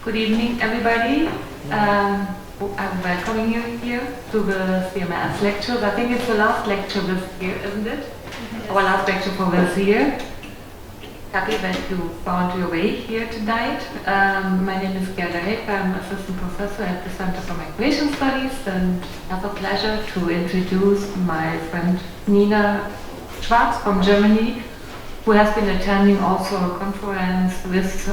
Good evening, everybody. I'm welcoming you here to the CMRS lectures. I think it's the last lecture this year, isn't it? Yes. Our last lecture for this year. Happy that you found your way here tonight. My name is Gerda Heck. I'm assistant professor at the Center for Migration Studies, and I have a pleasure to introduce my friend Nina Schwarz from Germany, who has been attending also a conference this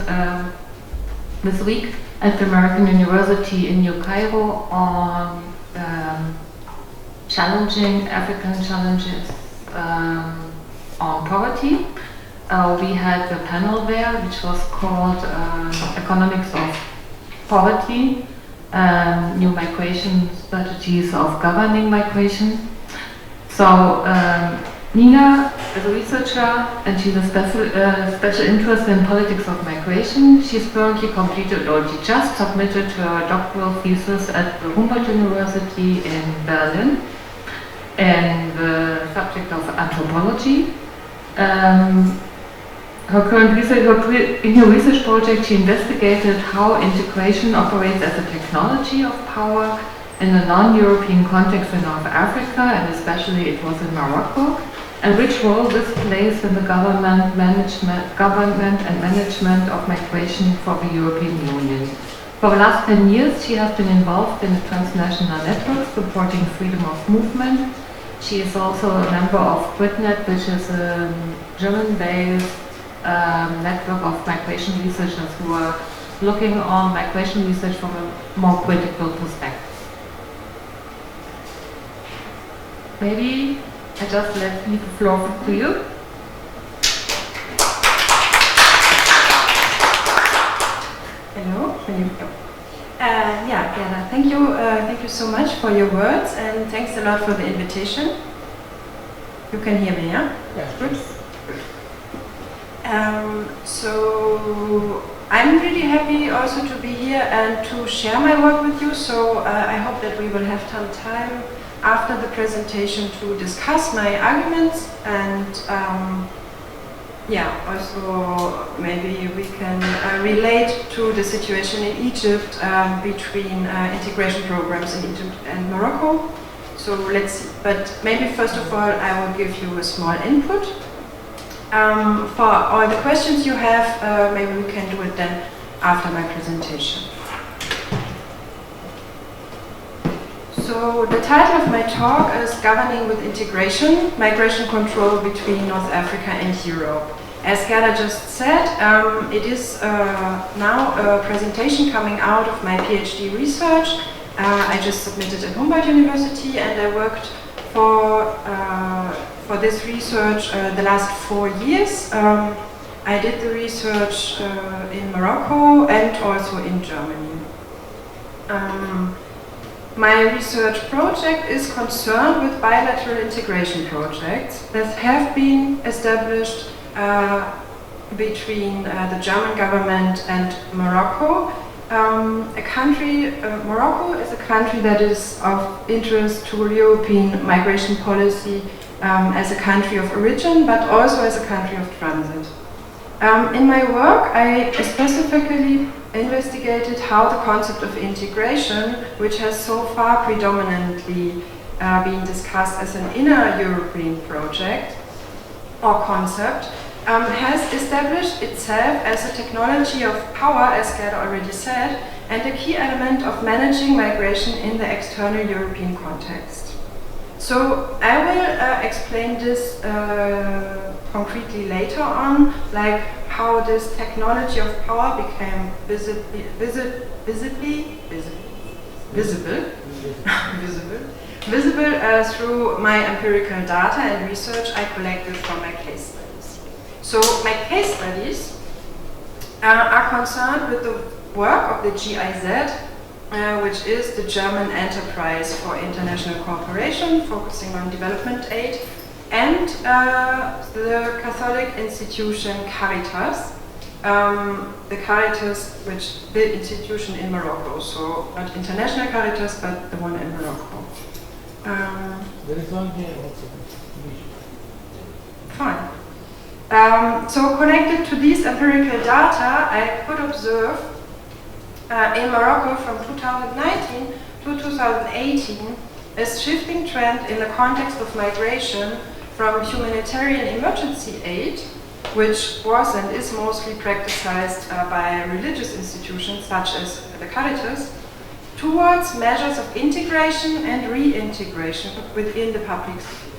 week at the American University in New Cairo on challenging African challenges on poverty. We had a panel there which was called Economics of Poverty, New Migration Strategies of Governing Migration. So Nina is a researcher and she's a special interest in politics of migration. She's currently completed, or she just submitted her doctoral thesis at the Humboldt University in Berlin in the subject of anthropology. In her research project, she investigated how integration operates as a technology of power in a non-European context in North Africa, and especially it was in Morocco, and which role this plays in the government and management of migration for the European Union. For the last 10 years, she has been involved in a transnational network supporting freedom of movement. She is also a member of GridNet, which is a German-based network of migration researchers who are looking on migration research from a more critical perspective. Maybe I just leave the floor to you. Hello. Gerda, thank you so much for your words, and thanks a lot for the invitation. You can hear me, yeah? Yeah. Good. So I'm really happy also to be here and to share my work with you. So I hope that we will have some time after the presentation to discuss my arguments, and also maybe we can relate to the situation in Egypt between integration programs in Egypt and Morocco. So let's see. But maybe first of all, I will give you a small input. For all the questions you have, maybe we can do it then after my presentation. So the title of my talk is Governing with Integration, Migration Control between North Africa and Europe. As Gerda just said, it is now a presentation coming out of my PhD research. I just submitted at Humboldt University, and I worked for this research the last 4 years. I did the research in Morocco and also in Germany. My research project is concerned with bilateral integration projects that have been established between the German government and Morocco. Morocco is a country that is of interest to European migration policy as a country of origin, but also as a country of transit. In my work, I specifically investigated how the concept of integration, which has so far predominantly been discussed as an inner European project or concept, has established itself as a technology of power, as Gerda already said, and a key element of managing migration in the external European context. So I will explain this concretely later on, like how this technology of power became visible through my empirical data and research I collected from my case studies. So my case studies are concerned with the work of the GIZ, which is the German Enterprise for International Cooperation, focusing on development aid, and the Catholic institution Caritas, the institution in Morocco, so not international Caritas, but the one in Morocco. There is one here also. Fine. So connected to these empirical data, I could observe in Morocco from 2019 to 2018 a shifting trend in the context of migration from humanitarian emergency aid, which was and is mostly practiced by religious institutions such as the Caritas, towards measures of integration and reintegration within the public sphere.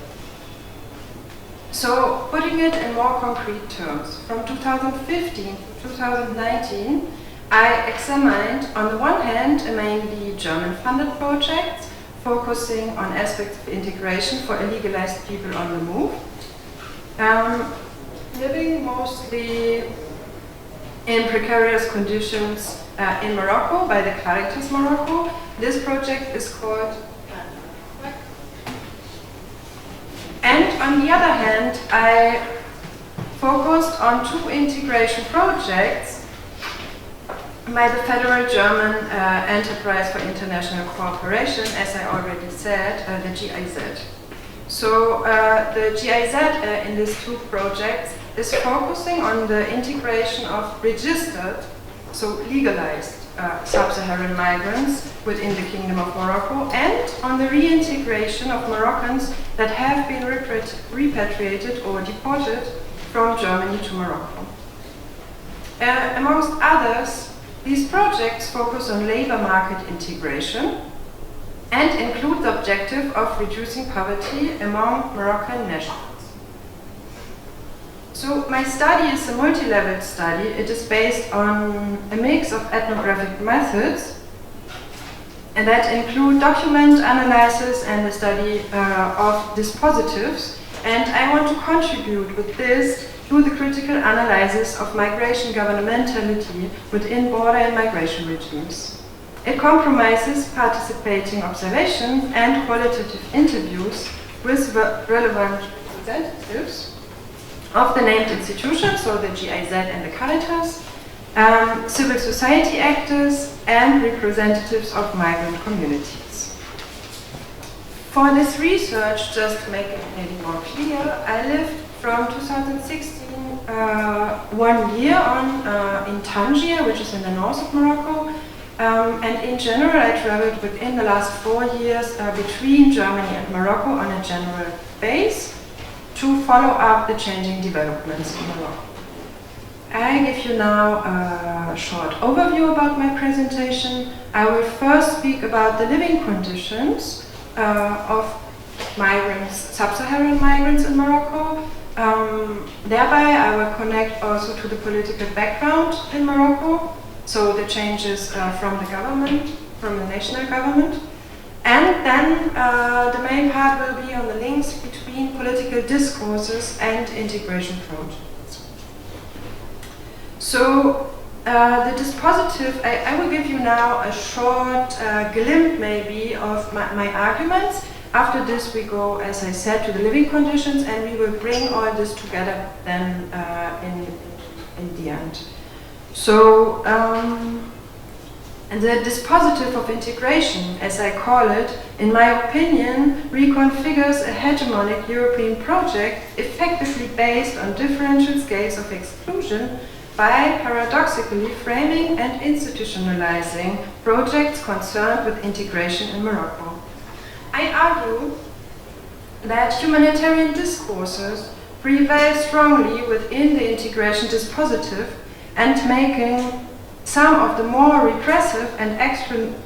So, putting it in more concrete terms, from 2015 to 2019, I examined, on the one hand, mainly German-funded projects focusing on aspects of integration for illegalized people on the move, living mostly in precarious conditions in Morocco by the Caritas Morocco. This project is called. And on the other hand, I focused on two integration projects by the Federal German Enterprise for International Cooperation, as I already said, the GIZ. So the GIZ in these two projects is focusing on the integration of registered, so legalized sub-Saharan migrants within the Kingdom of Morocco, and on the reintegration of Moroccans that have been repatriated or deported from Germany to Morocco. Amongst others, these projects focus on labor market integration and include the objective of reducing poverty among Moroccan nationals. So my study is a multi-level study. It is based on a mix of ethnographic methods and that include document analysis and the study of dispositives. And I want to contribute with this to the critical analysis of migration governmentality within border and migration regimes. It compromises participating observation and qualitative interviews with relevant representatives of the named institutions, so the GIZ and the Caritas, civil society actors, and representatives of migrant communities. For this research, just to make it maybe more clear, I lived from 2016 1 year on in Tangier, which is in the north of Morocco, and in general I traveled within the last 4 years between Germany and Morocco on a general base to follow up the changing developments in Morocco. I give you now a short overview about my presentation. I will first speak about the living conditions of migrants, sub-Saharan migrants in Morocco. Thereby I will connect also to the political background in Morocco, so the changes from the government, from the national government. And then the main part will be on the links between political discourses and integration projects. So the dispositive, I will give you now a short glimpse maybe of my arguments. After this we go, as I said, to the living conditions, and we will bring all this together then in the end. So the dispositive of integration, as I call it, in my opinion, reconfigures a hegemonic European project effectively based on differential scales of exclusion by paradoxically framing and institutionalizing projects concerned with integration in Morocco. I argue that humanitarian discourses prevail strongly within the integration dispositive and making some of the more repressive and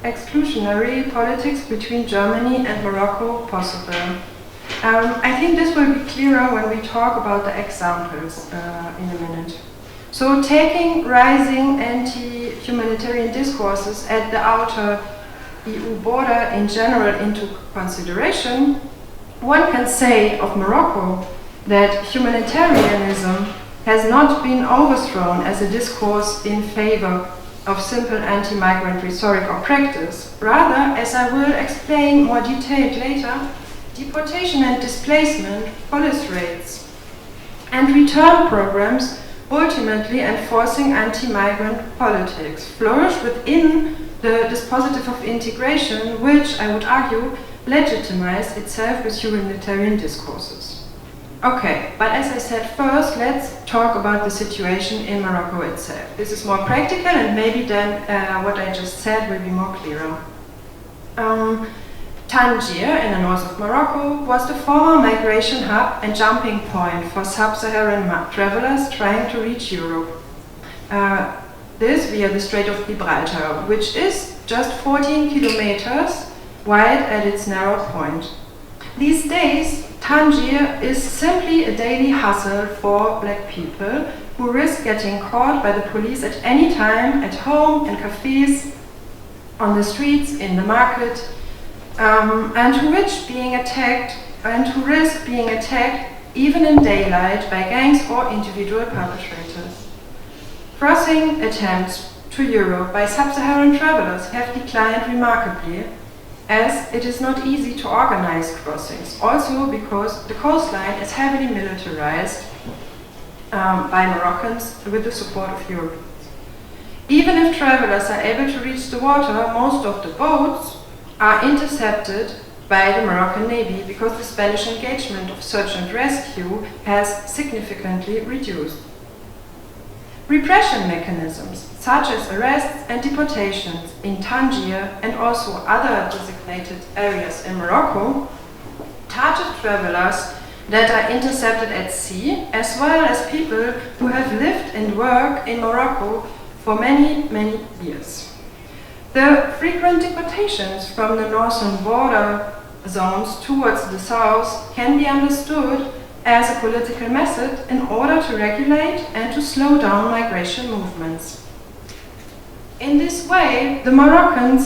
exclusionary politics between Germany and Morocco possible. I think this will be clearer when we talk about the examples in a minute. So taking rising anti-humanitarian discourses at the outer EU border in general into consideration, one can say of Morocco that humanitarianism has not been overthrown as a discourse in favor of simple anti-migrant rhetoric or practice. Rather, as I will explain more detailed later, deportation and displacement, police raids, and return programs ultimately enforcing anti-migrant politics flourish within the dispositive of integration, which I would argue legitimized itself with humanitarian discourses. Okay, but as I said first, let's talk about the situation in Morocco itself. This is more practical, and maybe then what I just said will be more clearer. Tangier, in the north of Morocco, was the former migration hub and jumping point for sub-Saharan travelers trying to reach Europe. This via the Strait of Gibraltar, which is just 14 kilometers wide at its narrow point. These days, Tangier is simply a daily hustle for black people who risk getting caught by the police at any time, at home, in cafes, on the streets, in the market, and who risk being attacked even in daylight by gangs or individual perpetrators. Crossing attempts to Europe by sub-Saharan travelers have declined remarkably, as it is not easy to organize crossings, also because the coastline is heavily militarized by Moroccans with the support of Europeans. Even if travelers are able to reach the water, most of the boats are intercepted by the Moroccan Navy because the Spanish engagement of search and rescue has significantly reduced. Repression mechanisms, such as arrests and deportations in Tangier and also other designated areas in Morocco, target travelers that are intercepted at sea, as well as people who have lived and worked in Morocco for many, many years. The frequent deportations from the northern border zones towards the south can be understood as a political method in order to regulate and to slow down migration movements. In this way, the Moroccan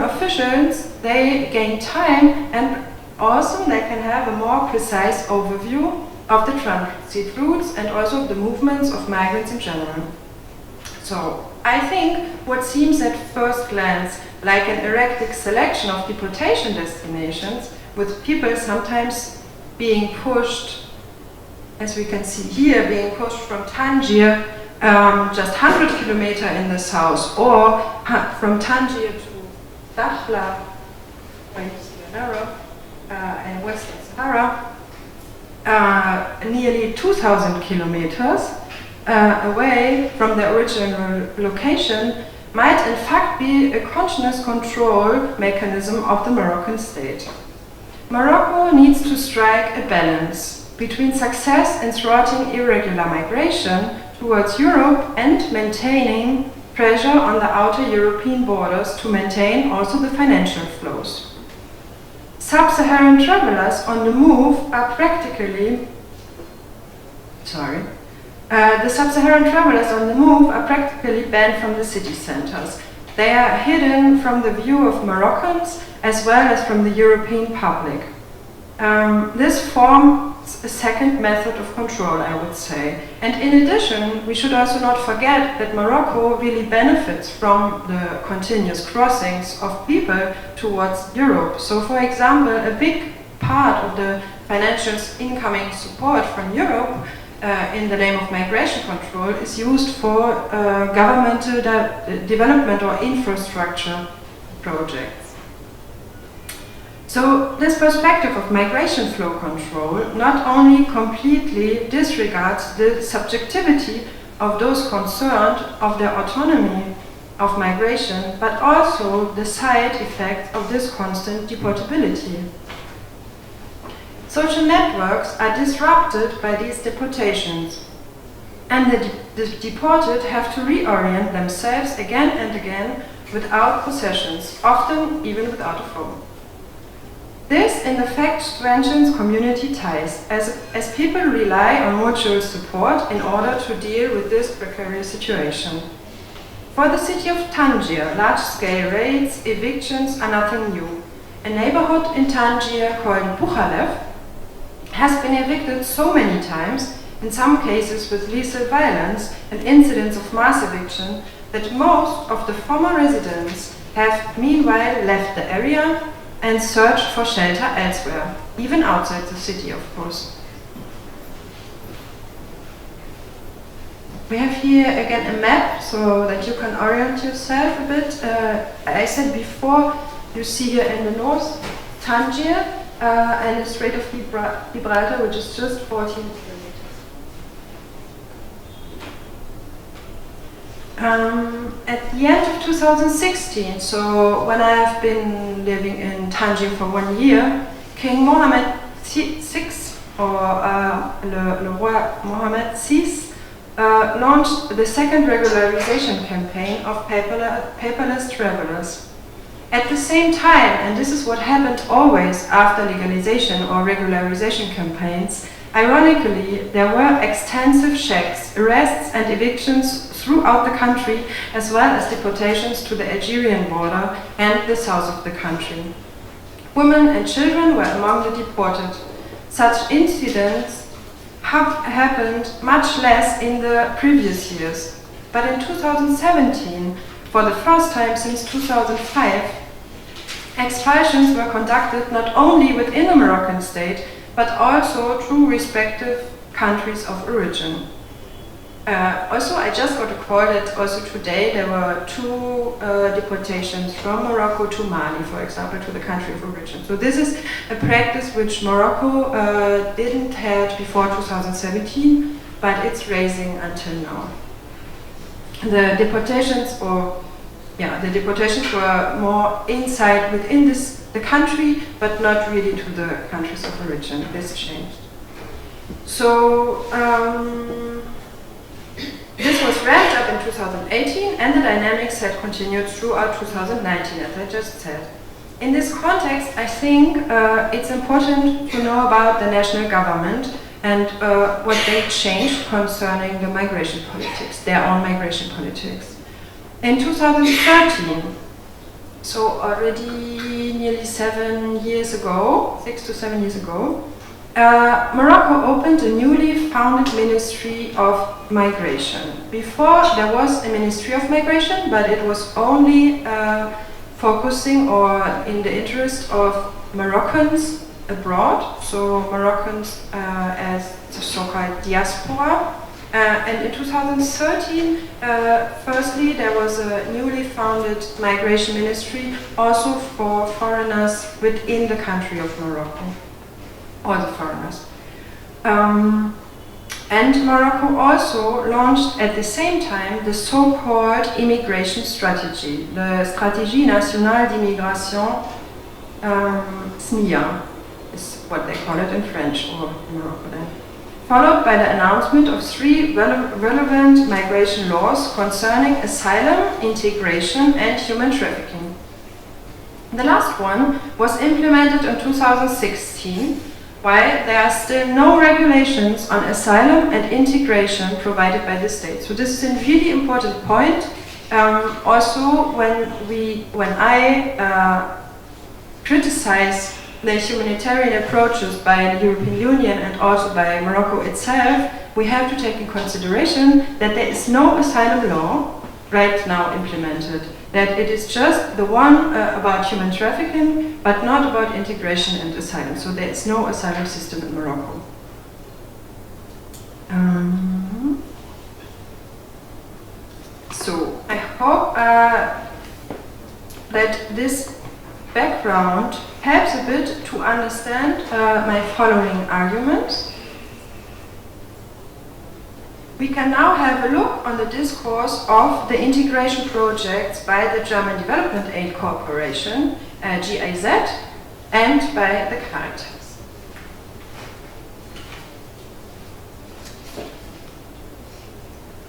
officials, they gain time, and also they can have a more precise overview of the transit routes and also the movements of migrants in general. So, I think what seems at first glance like an erratic selection of deportation destinations, with people sometimes being pushed, as we can see here, being pushed from Tangier just 100 kilometers in the south, or from Tangier to Dakhla, where you see an arrow, in Western Sahara, nearly 2,000 kilometers away from the original location, might in fact be a conscious control mechanism of the Moroccan state. Morocco needs to strike a balance between success in thwarting irregular migration towards Europe and maintaining pressure on the outer European borders to maintain also the financial flows. Sub-Saharan travelers on the move are practically the sub-Saharan travelers on the move are practically banned from the city centers. They are hidden from the view of Moroccans as well as from the European public. This forms a second method of control, I would say. And in addition, we should also not forget that Morocco really benefits from the continuous crossings of people towards Europe. So, for example, a big part of the financial incoming support from Europe in the name of migration control is used for governmental development or infrastructure projects. So this perspective of migration flow control not only completely disregards the subjectivity of those concerned of their autonomy of migration, but also the side effects of this constant deportability. Social networks are disrupted by these deportations, and the deported have to reorient themselves again and again without possessions, often even without a phone. This, in effect, strengthens community ties, as people rely on mutual support in order to deal with this precarious situation. For the city of Tangier, large-scale raids, evictions are nothing new. A neighborhood in Tangier called Boukhalev has been evicted so many times, in some cases with lethal violence and incidents of mass eviction, that most of the former residents have meanwhile left the area and searched for shelter elsewhere, even outside the city, of course. We have here again a map so that you can orient yourself a bit. I said before, you see here in the north Tangier, and the Strait of Gibraltar, which is just 14 kilometers. At the end of 2016, so when I have been living in Tangier for 1 year, King Mohammed VI, or le Roi Mohammed VI, launched the second regularization campaign of paperless travelers. At the same time, and this is what happened always after legalization or regularization campaigns, ironically, there were extensive checks, arrests and evictions throughout the country, as well as deportations to the Algerian border and the south of the country. Women and children were among the deported. Such incidents have happened much less in the previous years. But in 2017, for the first time since 2005, expulsions were conducted not only within the Moroccan state, but also through respective countries of origin. Also, I just got a call that also today there were 2 deportations from Morocco to Mali, for example, to the country of origin. So this is a practice which Morocco didn't have before 2017, but it's raising until now. The deportations were more inside within the country, but not really to the countries of origin. This changed. So this was ramped up in 2018, and the dynamics had continued throughout 2019, as I just said. In this context, I think it's important to know about the national government and what they changed concerning the migration politics, their own migration politics. In 2013, so already nearly 7 years ago, 6 to 7 years ago, Morocco opened a newly founded Ministry of Migration. Before, there was a Ministry of Migration, but it was only focusing or in the interest of Moroccans abroad, so Moroccans as the so-called diaspora. And in 2013, firstly, there was a newly founded migration ministry also for foreigners within the country of Morocco, or the foreigners. And Morocco also launched at the same time the so-called immigration strategy, the Stratégie Nationale d'Immigration, SNIA, is what they call it in French or in Morocco then. Followed by the announcement of 3 relevant migration laws concerning asylum, integration, and human trafficking. The last one was implemented in 2016, while there are still no regulations on asylum and integration provided by the state. So this is a really important point. Also, when I criticize the humanitarian approaches by the European Union and also by Morocco itself, we have to take in consideration that there is no asylum law right now implemented, that it is just the one about human trafficking, but not about integration and asylum. So there is no asylum system in Morocco. So I hope that this background helps a bit to understand my following arguments. We can now have a look on the discourse of the integration projects by the German Development Aid Corporation, GIZ, and by the Caritas.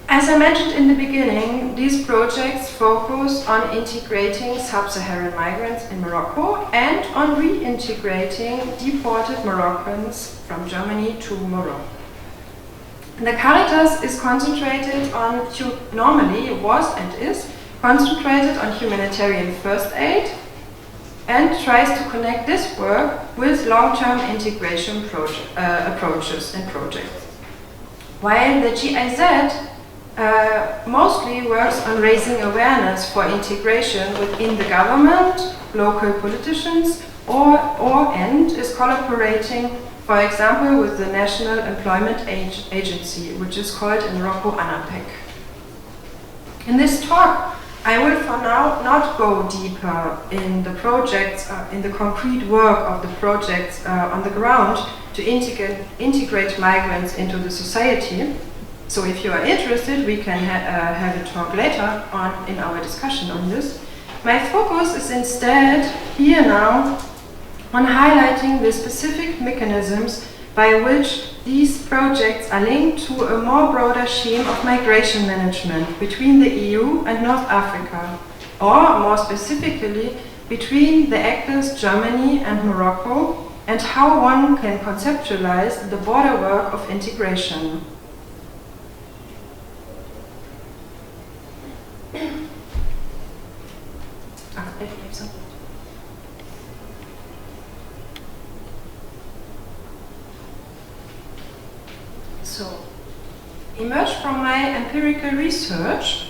As I mentioned in the beginning, these projects focus on integrating sub-Saharan migrants in Morocco and on reintegrating deported Moroccans from Germany to Morocco. The Caritas is concentrated on, normally was and is, concentrated on humanitarian first aid and tries to connect this work with long-term integration approaches and projects. While the GIZ mostly works on raising awareness for integration within the government, local politicians, and is collaborating, for example, with the National Employment Agency, which is called in Morocco ANAPEC. In this talk, I will for now not go deeper in the projects, in the concrete work of the projects on the ground to integrate migrants into the society. So if you are interested, we can have a talk later on in our discussion on this. My focus is instead here now on highlighting the specific mechanisms by which these projects are linked to a more broader scheme of migration management between the EU and North Africa, or more specifically, between the actors Germany and Morocco, and how one can conceptualize the border work of integration. So, emerged from my empirical research,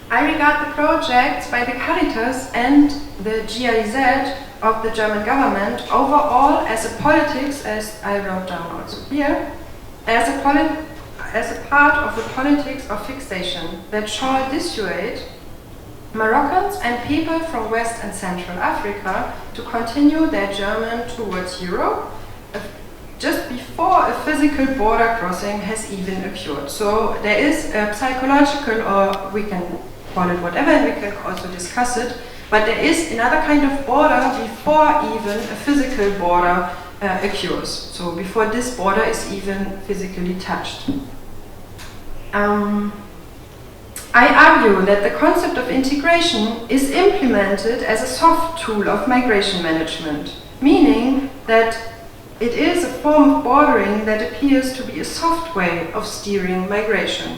I regard the projects by the Caritas and the GIZ of the German government overall as a politics, as I wrote down also here, as a part of the politics of fixation that shall dissuade Moroccans and people from West and Central Africa to continue their journey towards Europe just before a physical border crossing has even occurred. So there is a psychological, or we can call it whatever, and we can also discuss it, but there is another kind of border before even a physical border occurs. So before this border is even physically touched. I argue that the concept of integration is implemented as a soft tool of migration management, meaning that it is a form of bordering that appears to be a soft way of steering migration.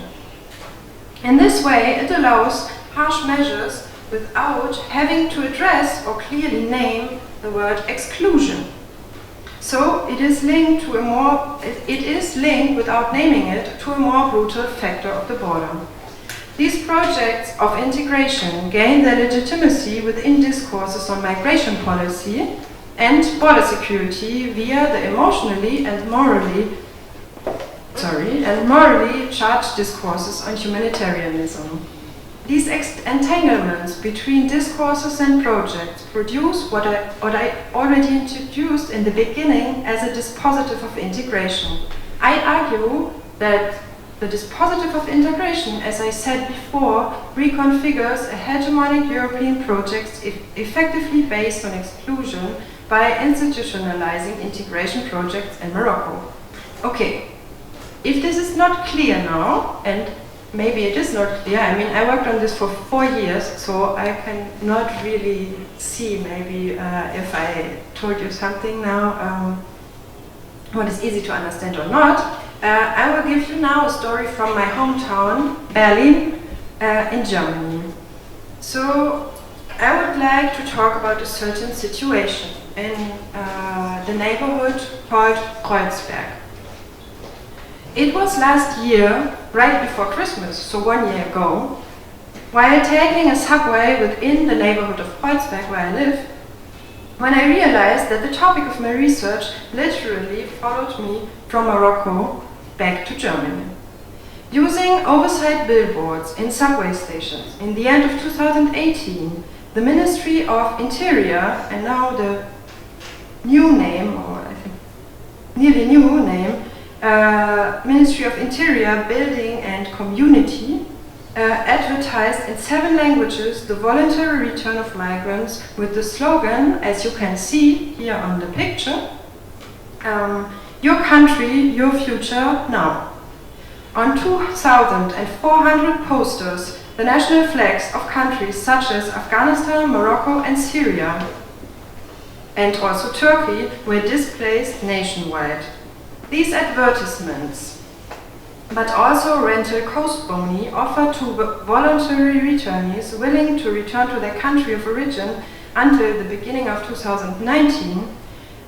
In this way, it allows harsh measures without having to address or clearly name the word exclusion. So it is linked without naming it to a more brutal factor of the border. These projects of integration gain their legitimacy within discourses on migration policy and border security via the emotionally and morally charged discourses on humanitarianism. These entanglements between discourses and projects produce what I already introduced in the beginning as a dispositive of integration. I argue that the dispositive of integration, as I said before, reconfigures a hegemonic European project effectively based on exclusion by institutionalizing integration projects in Morocco. Okay, if this is not clear now, and maybe it is not clear, I mean, I worked on this for 4 years, so I cannot really see maybe if I told you something now, what is easy to understand or not. I will give you now a story from my hometown, Berlin, in Germany. So I would like to talk about a certain situation in the neighborhood called Kreuzberg. It was last year, right before Christmas, so 1 year ago, while taking a subway within the neighborhood of Kreuzberg where I live, when I realized that the topic of my research literally followed me from Morocco back to Germany. Using oversight billboards in subway stations in the end of 2018, the Ministry of Interior, and now the new name, or I think nearly new name, Ministry of Interior, Building and Community, advertised in 7 languages the voluntary return of migrants with the slogan, as you can see here on the picture, your country, your future, now. On 2,400 posters, the national flags of countries such as Afghanistan, Morocco and Syria, and also Turkey, were displayed nationwide. These advertisements, but also rental cost boni offered to voluntary returnees willing to return to their country of origin until the beginning of 2019,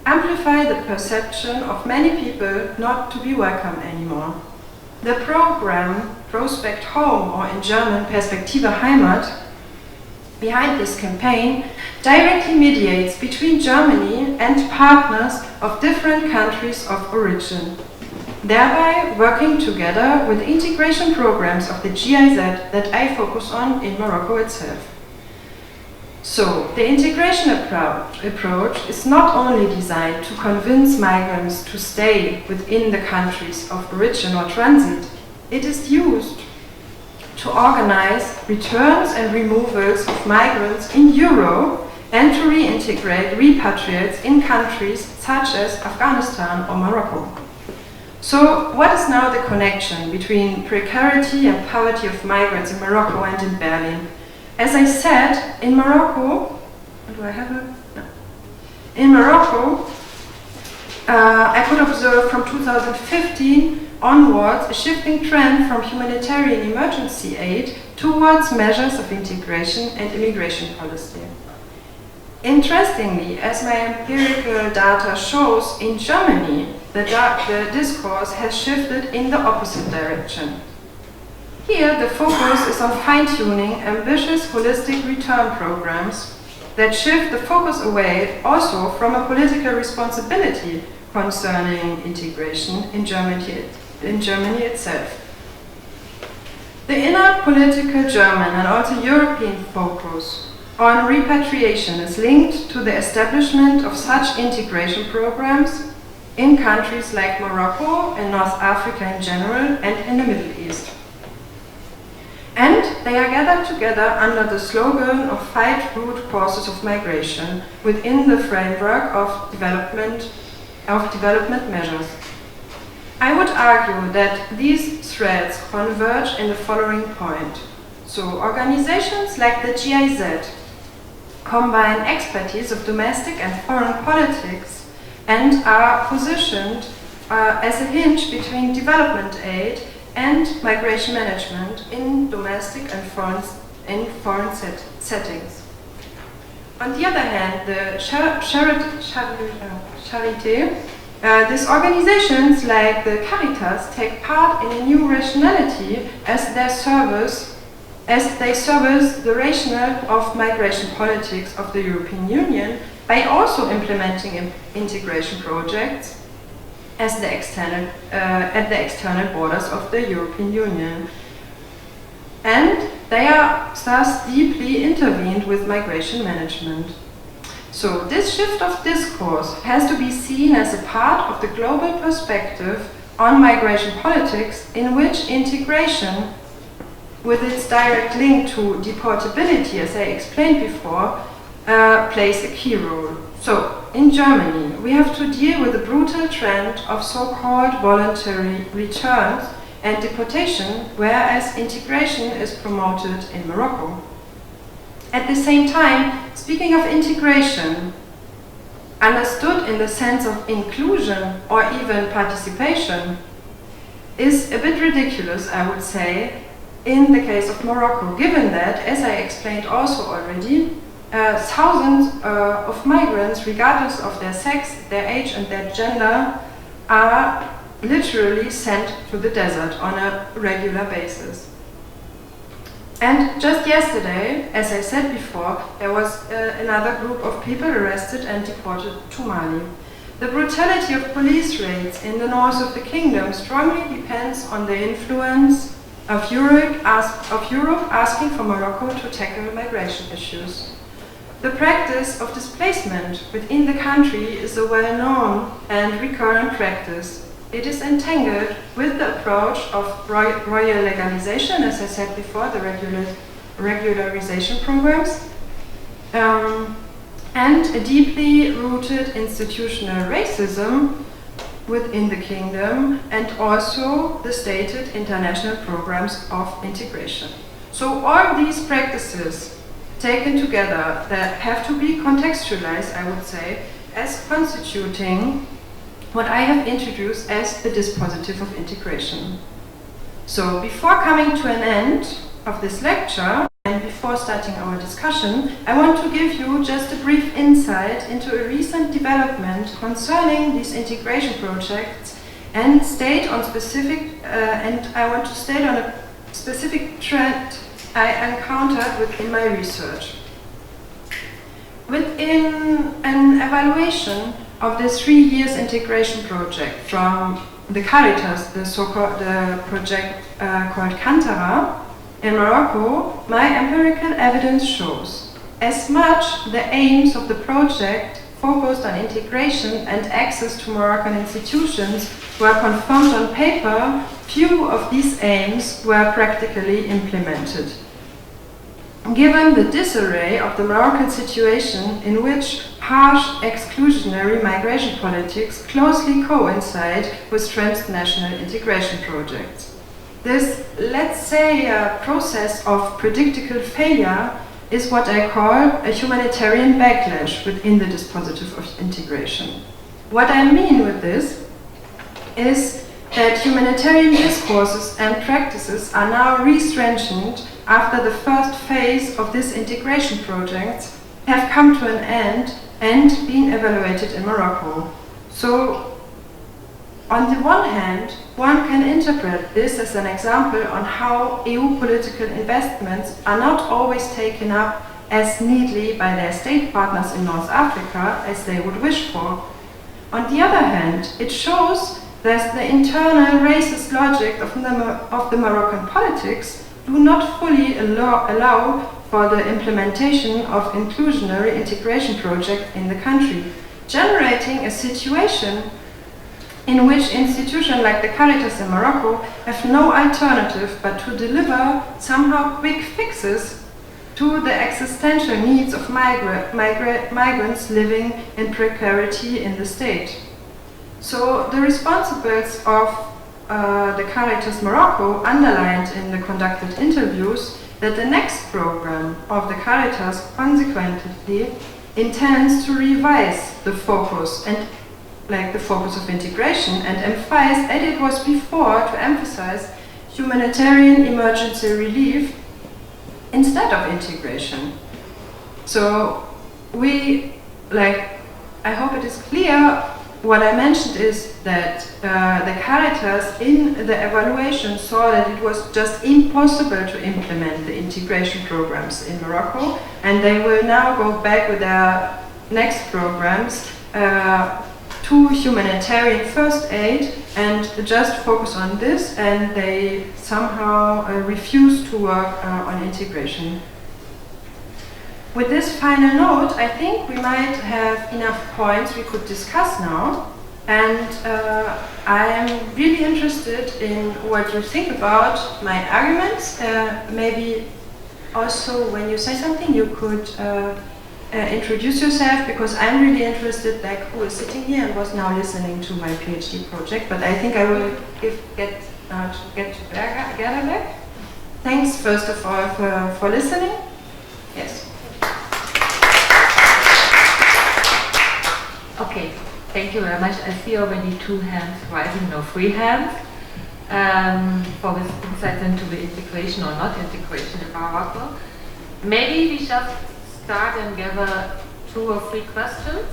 amplify the perception of many people not to be welcome anymore. The program Prospect Home, or in German Perspektive Heimat, behind this campaign directly mediates between Germany and partners of different countries of origin. thereby working together with the integration programs of the GIZ that I focus on in Morocco itself. So, the integration approach is not only designed to convince migrants to stay within the countries of origin or transit, it is used to organize returns and removals of migrants in Europe and to reintegrate repatriates in countries such as Afghanistan or Morocco. So, what is now the connection between precarity and poverty of migrants in Morocco and in Berlin? As I said, in Morocco, do I have a? No. In Morocco, I could observe from 2015 onwards a shifting trend from humanitarian emergency aid towards measures of integration and immigration policy. Interestingly, as my empirical data shows, in Germany, the discourse has shifted in the opposite direction. Here, the focus is on fine-tuning ambitious holistic return programs that shift the focus away also from a political responsibility concerning integration in Germany itself. The inner political German and also European focus on repatriation is linked to the establishment of such integration programs in countries like Morocco and North Africa in general and in the Middle East. And they are gathered together under the slogan of fight root causes of migration within the framework of development measures. I would argue that these threads converge in the following point. So, organizations like the GIZ combine expertise of domestic and foreign politics and are positioned as a hinge between development aid and migration management in domestic and foreign settings. On the other hand, the Charité, these organizations like the Caritas take part in a new rationality as they service the rationale of migration politics of the European Union by also implementing integration projects at the external borders of the European Union. And they are thus deeply intervened with migration management. So this shift of discourse has to be seen as a part of the global perspective on migration politics in which integration, with its direct link to deportability, as I explained before, plays a key role. So, in Germany, we have to deal with the brutal trend of so-called voluntary returns and deportation, whereas integration is promoted in Morocco. At the same time, speaking of integration, understood in the sense of inclusion or even participation, is a bit ridiculous, I would say, in the case of Morocco, given that, as I explained also already, thousands of migrants, regardless of their sex, their age and their gender, are literally sent to the desert on a regular basis. And just yesterday, as I said before, there was another group of people arrested and deported to Mali. The brutality of police raids in the north of the kingdom strongly depends on the influence of Europe asking for Morocco to tackle migration issues. The practice of displacement within the country is a well-known and recurrent practice. It is entangled with the approach of royal legalization, as I said before, the regularization programs, and a deeply rooted institutional racism within the kingdom, and also the stated international programs of integration. So all these practices taken together that have to be contextualized, I would say, as constituting what I have introduced as the dispositive of integration. So before coming to an end of this lecture, and before starting our discussion, I want to give you just a brief insight into a recent development concerning these integration projects and state on specific, I want to state on a specific trend I encountered within my research. Within an evaluation of the 3 years integration project from the Caritas, the project called Kantara in Morocco, my empirical evidence shows as much the aims of the project focused on integration and access to Moroccan institutions were confirmed on paper, few of these aims were practically implemented. Given the disarray of the Moroccan situation in which harsh exclusionary migration politics closely coincide with transnational integration projects. This, let's say, process of predictable failure is what I call a humanitarian backlash within the dispositive of integration. What I mean with this is that humanitarian discourses and practices are now re-strengthened after the first phase of this integration project have come to an end and been evaluated in Morocco. So, on the one hand, one can interpret this as an example on how EU political investments are not always taken up as neatly by their state partners in North Africa as they would wish for. On the other hand, it shows that the internal racist logic of the Moroccan politics do not fully allow for the implementation of inclusionary integration projects in the country, generating a situation in which institutions like the Caritas in Morocco have no alternative but to deliver somehow quick fixes to the existential needs of migrants living in precarity in the state. So the responsibles of the Caritas Morocco underlined in the conducted interviews that the next program of the Caritas consequently intends to revise the focus and the focus of integration and emphasize, as it was before, to emphasize humanitarian emergency relief instead of integration. So I hope it is clear. What I mentioned is that the Caritas in the evaluation saw that it was just impossible to implement the integration programs in Morocco, and they will now go back with their next programs to humanitarian first aid and just focus on this, and they somehow refuse to work on integration. With this final note, I think we might have enough points we could discuss now, and I am really interested in what you think about my arguments. Maybe also when you say something you could introduce yourself, because I'm really interested, who is sitting here and was now listening to my PhD project, but I think I will get to Gerda. Thanks first of all for listening. Yes. Okay, thank you very much. I see already 2 hands rising, no 3 hands, for this insight into the integration or not integration in Morocco. Maybe we just start and gather 2 or 3 questions.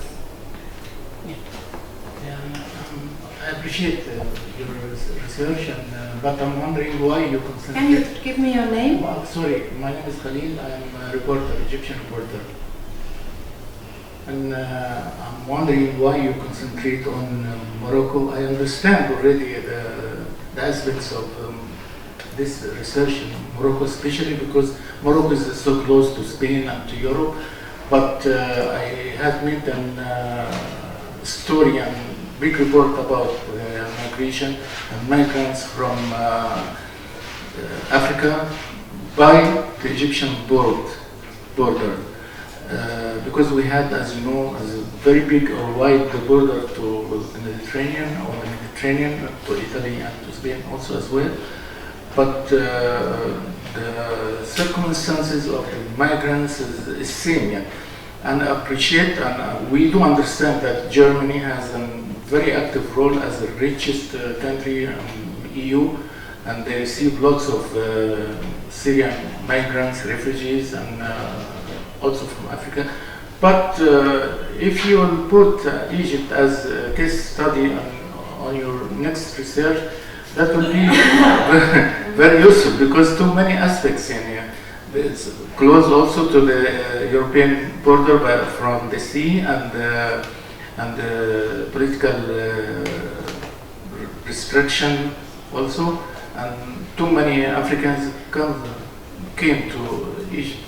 I appreciate your research, but I'm wondering why you concentrate. Can you give me your name? Well, sorry, my name is Khalil. I am a reporter, Egyptian reporter. And I'm wondering why you concentrate on Morocco. I understand already the aspects of this research in Morocco, especially because Morocco is so close to Spain and to Europe. But I have made a story and big report about migration and migrants from Africa by the Egyptian border. Because we had, as you know, a very big or wide border to the Mediterranean, to Italy and to Spain also as well. But the circumstances of the migrants is same, yeah. And I appreciate, and we do understand that Germany has a very active role as the richest country in EU, and they receive lots of Syrian migrants, refugees, and also from Africa. But if you will put Egypt as a case study on your next research, that will be very useful, because too many aspects in here. It's close also to the European border from the sea and the political restriction also, and too many Africans came to Egypt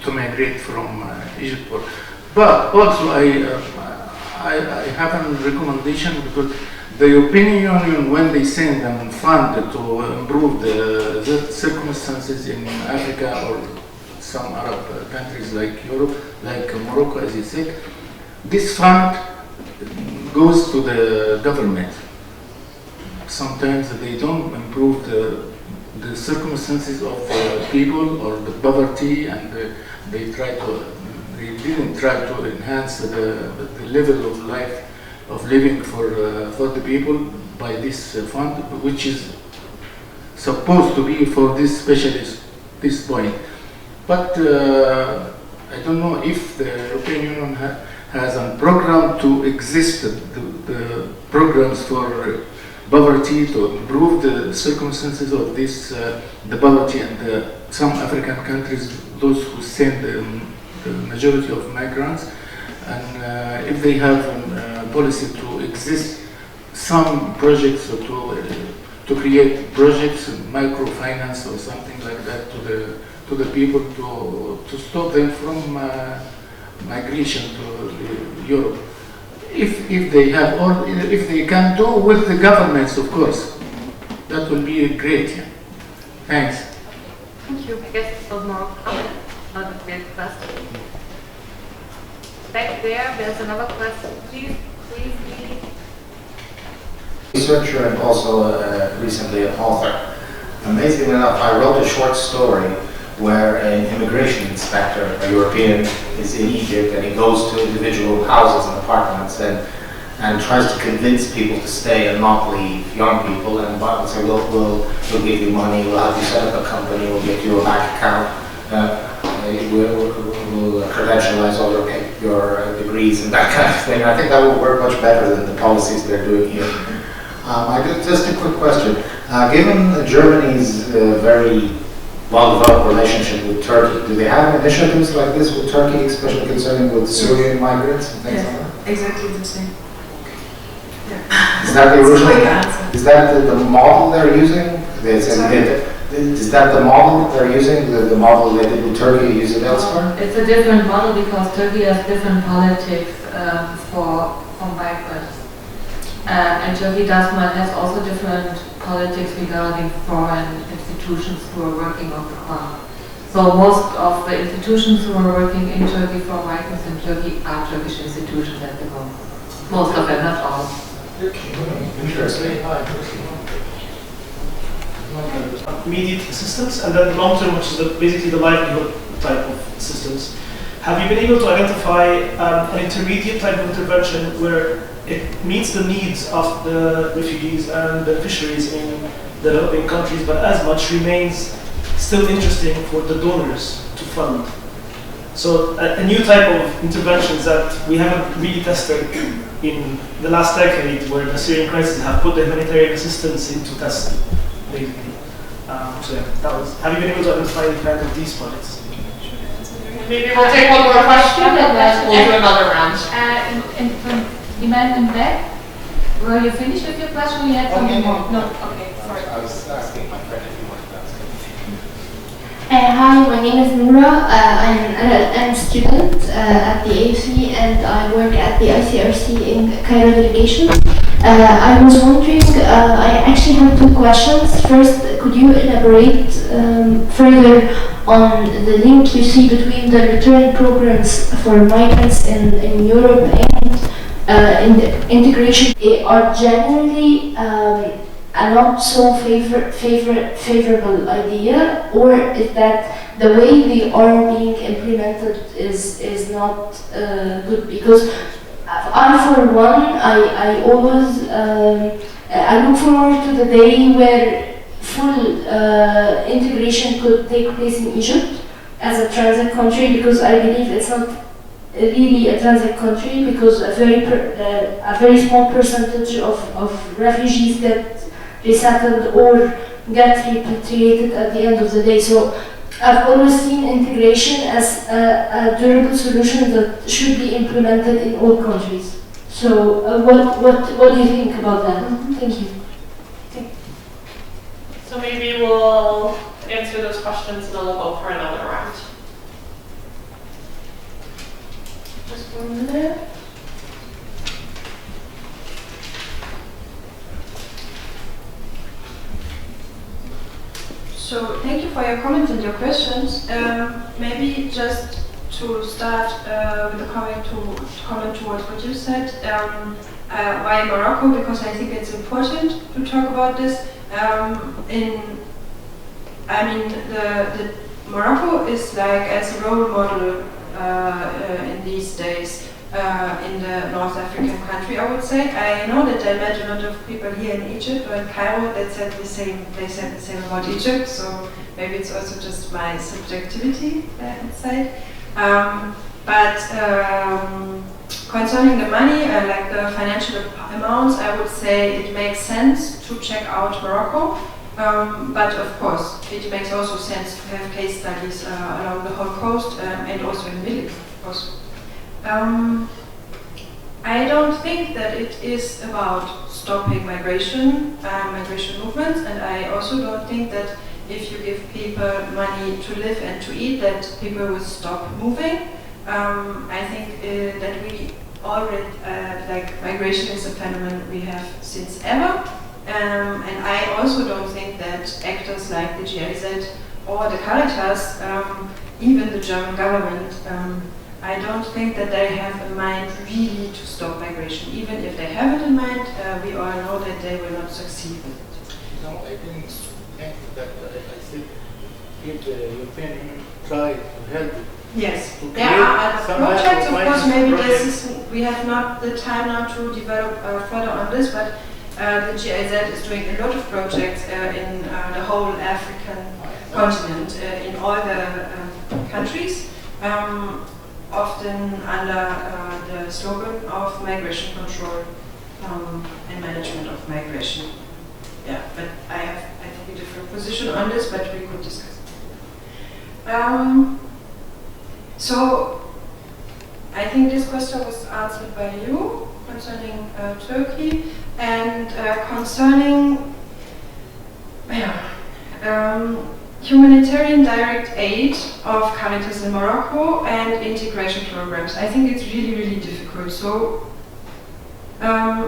to migrate from Egypt. But also I have a recommendation, because the European Union, when they send them fund to improve the circumstances in Africa or some Arab countries like Europe, like Morocco, as you said, this fund goes to the government. Sometimes they don't improve the circumstances of the people or the poverty, and they didn't try to enhance the level of life, of living for the people by this fund, which is supposed to be for this specialist, this point. But I don't know if the European Union has a program to exist, the programs for poverty, to improve the circumstances of this, the poverty, and some African countries, those who send the majority of migrants, and if they have a policy to exist, some projects to create projects, microfinance or something like that to the people, to stop them from migration to Europe. If they have, or if they can do with the governments, of course, that will be great. Yeah. Thanks. Thank you. I guess it was more of a comment, not a great question. Back there's another question. Please. Researcher and also recently an author. Amazingly enough, I wrote a short story where an immigration inspector, a European, is in Egypt, and he goes to individual houses and apartments and tries to convince people to stay and not leave, young people, and say, we'll give you money, we'll help you set up a company, we'll get you a bank account, we'll credentialize all your degrees and that kind of thing. I think that would work much better than the policies they're doing here. Just a quick question. Given Germany's very well-developed relationship with Turkey, do they have initiatives like this with Turkey, especially concerning with Syrian migrants and things like that? Exactly the same. Yeah. Is that the It's a quick original? answer. Is that the model they're using? Is that the model they're using? The model they did with Turkey, use it elsewhere? It's a different model because Turkey has different politics for migrants. And Turkey has also different politics regarding foreign institutions who are working on the ground. So most of the institutions who are working in Turkey for migrants in Turkey are Turkish institutions at the moment. Most of them, not all. Interesting. Immediate assistance, and then long-term, which is basically the livelihood type of assistance. Have you been able to identify an intermediate type of intervention where it meets the needs of the refugees and beneficiaries in developing countries, but as much remains still interesting for the donors to fund? So a new type of interventions that we haven't really tested in the last decade, where the Syrian crisis have put the humanitarian assistance into test, basically. So yeah, that was. Have you been able to identify any kind of these projects? Maybe we'll take one more question and then we'll do another round. From the man in black, were you finished with your question? You had something more? No, okay, sorry. I was asking my friend if he wanted to ask. Hi, my name is Noura. I'm an LLM student at the AUC, and I work at the ICRC in Cairo delegation. I was wondering, I actually have two questions. First, could you elaborate further on the link you see between the return programs for migrants in Europe and in the integration? They are generally a not so favorable idea, or is that the way they are being implemented is not good? Because I, for one, I always I look forward to the day where full integration could take place in Egypt as a transit country, because I believe it's not really a transit country, because a very small percentage of refugees get resettled or get repatriated at the end of the day. So I've always seen integration as a durable solution that should be implemented in all countries. So what do you think about that? Thank you. So maybe we'll answer those questions and then we'll go for another round. Just 1 minute. So thank you for your comments and your questions. Maybe just to start with a comment towards what you said. Why Morocco? Because I think it's important to talk about this. The Morocco is like as a role model in these days in the North African country, I would say. I know that I met a lot of people here in Egypt or in Cairo that said the same. They said the same about Egypt. So maybe it's also just my subjectivity inside. Concerning the money, like the financial amounts, I would say it makes sense to check out Morocco. But of course, it makes also sense to have case studies along the whole coast and also in the Middle East, of course. I don't think that it is about stopping migration movements, and I also don't think that if you give people money to live and to eat, that people will stop moving. I think that we already, migration is a phenomenon we have since ever. And I also don't think that actors like the GIZ or the Caritas, even the German government, I don't think that they have in mind really to stop migration. Even if they have it in mind, we all know that they will not succeed with it. No, I didn't think that. I said if the European Union try to help it. Yes, To there are create other some projects. Of course, maybe projects. this is, we have not the time now to develop further on this, but the GIZ is doing a lot of projects in the whole African continent, in all the countries, often under the slogan of migration control and management of migration. Yeah, but I have, I think, a different position on this, but we could discuss it. So, I think this question was answered by you concerning Turkey and concerning humanitarian direct aid of Caritas in Morocco and integration programs. I think it's really, really difficult. So,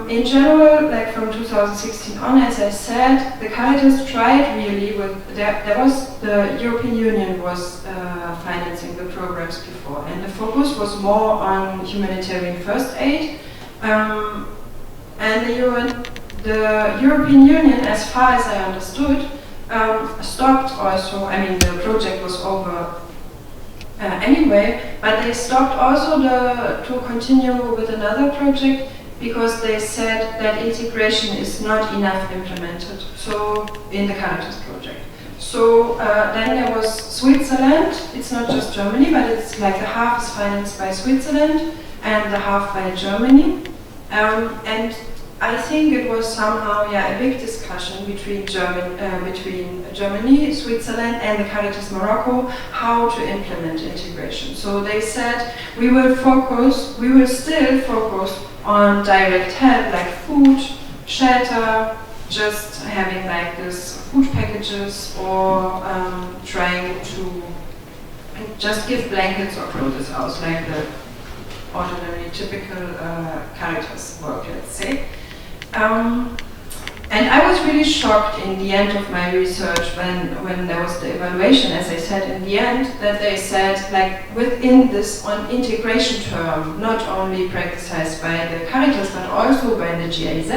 in general, like from 2016 on, as I said, the Caritas tried really with, the European Union was financing the programs before, and the focus was more on humanitarian first aid. And the European Union, as far as I understood, stopped also, I mean the project was over anyway, but they stopped also to continue with another project because they said that integration is not enough implemented, so in the Caritas project. So then there was Switzerland. It's not just Germany, but it's like the half is financed by Switzerland and the half by Germany. And I think it was somehow, a big discussion between Germany, Switzerland, and the Caritas Morocco how to implement integration. So they said we will still focus on direct help like food, shelter, just having like this food packages, or trying to just give blankets or clothes out, like the ordinary, typical Caritas work, let's say. And I was really shocked in the end of my research when there was the evaluation, as I said in the end, that they said, like, within this on integration term, not only practiced by the Caritas but also by the GIZ,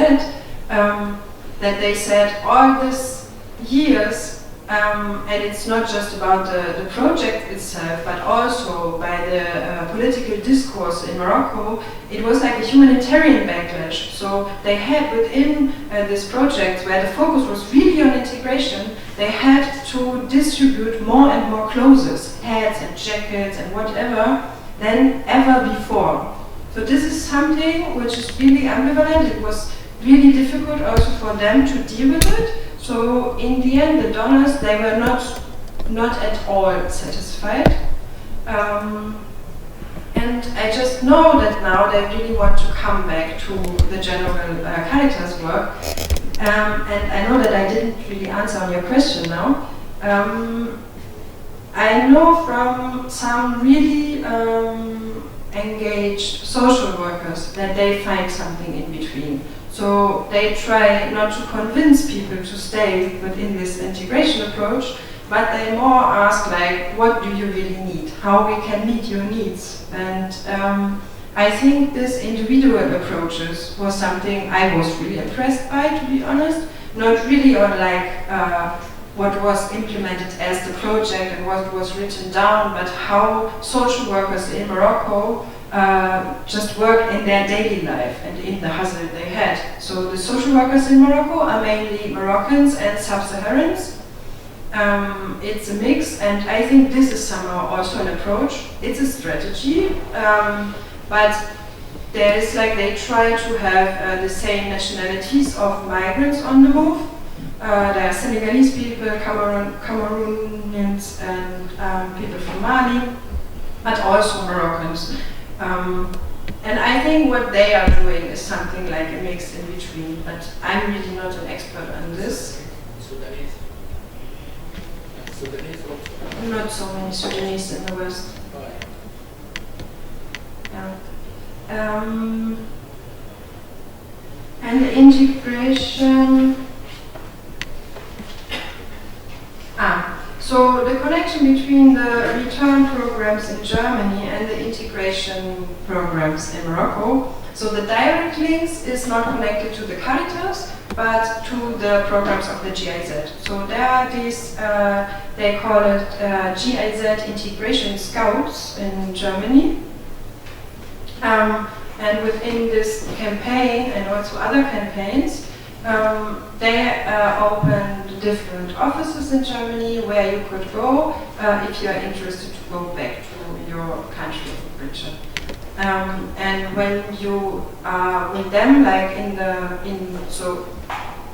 that they said all these years, and it's not just about the project itself, but also by the political discourse in Morocco, it was like a humanitarian backlash. So they had within this project, where the focus was really on integration, they had to distribute more and more clothes, hats and jackets and whatever, than ever before. So this is something which is really ambivalent. It was really difficult also for them to deal with it. So in the end, the donors, they were not at all satisfied. And And I just know that now they really want to come back to the general Caritas work. And I know that I didn't really answer on your question now. I know from some really engaged social workers that they find something in between. So they try not to convince people to stay within this integration approach, but they more ask like, what do you really need? How we can meet your needs? And I think this individual approaches was something I was really impressed by, to be honest. Not really on like what was implemented as the project and what was written down, but how social workers in Morocco just work in their daily life and in the hustle they had. So the social workers in Morocco are mainly Moroccans and Sub-Saharans. It's a mix, and I think this is somehow also an approach. It's a strategy, but there is like they try to have the same nationalities of migrants on the move. There are Senegalese people, Cameroonians, and people from Mali, but also Moroccans. And I think what they are doing is something like a mix in between, but I'm really not an expert on this. Sudanese? Not so many Sudanese in the West. Yeah. And integration. So the connection between the return programs in Germany and the integration programs in Morocco. So the direct links is not connected to the Caritas, but to the programs of the GIZ. So there are these, they call it GIZ Integration Scouts in Germany. And within this campaign and also other campaigns, they opened different offices in Germany where you could go if you are interested to go back to your country of origin. And when you are with them, like so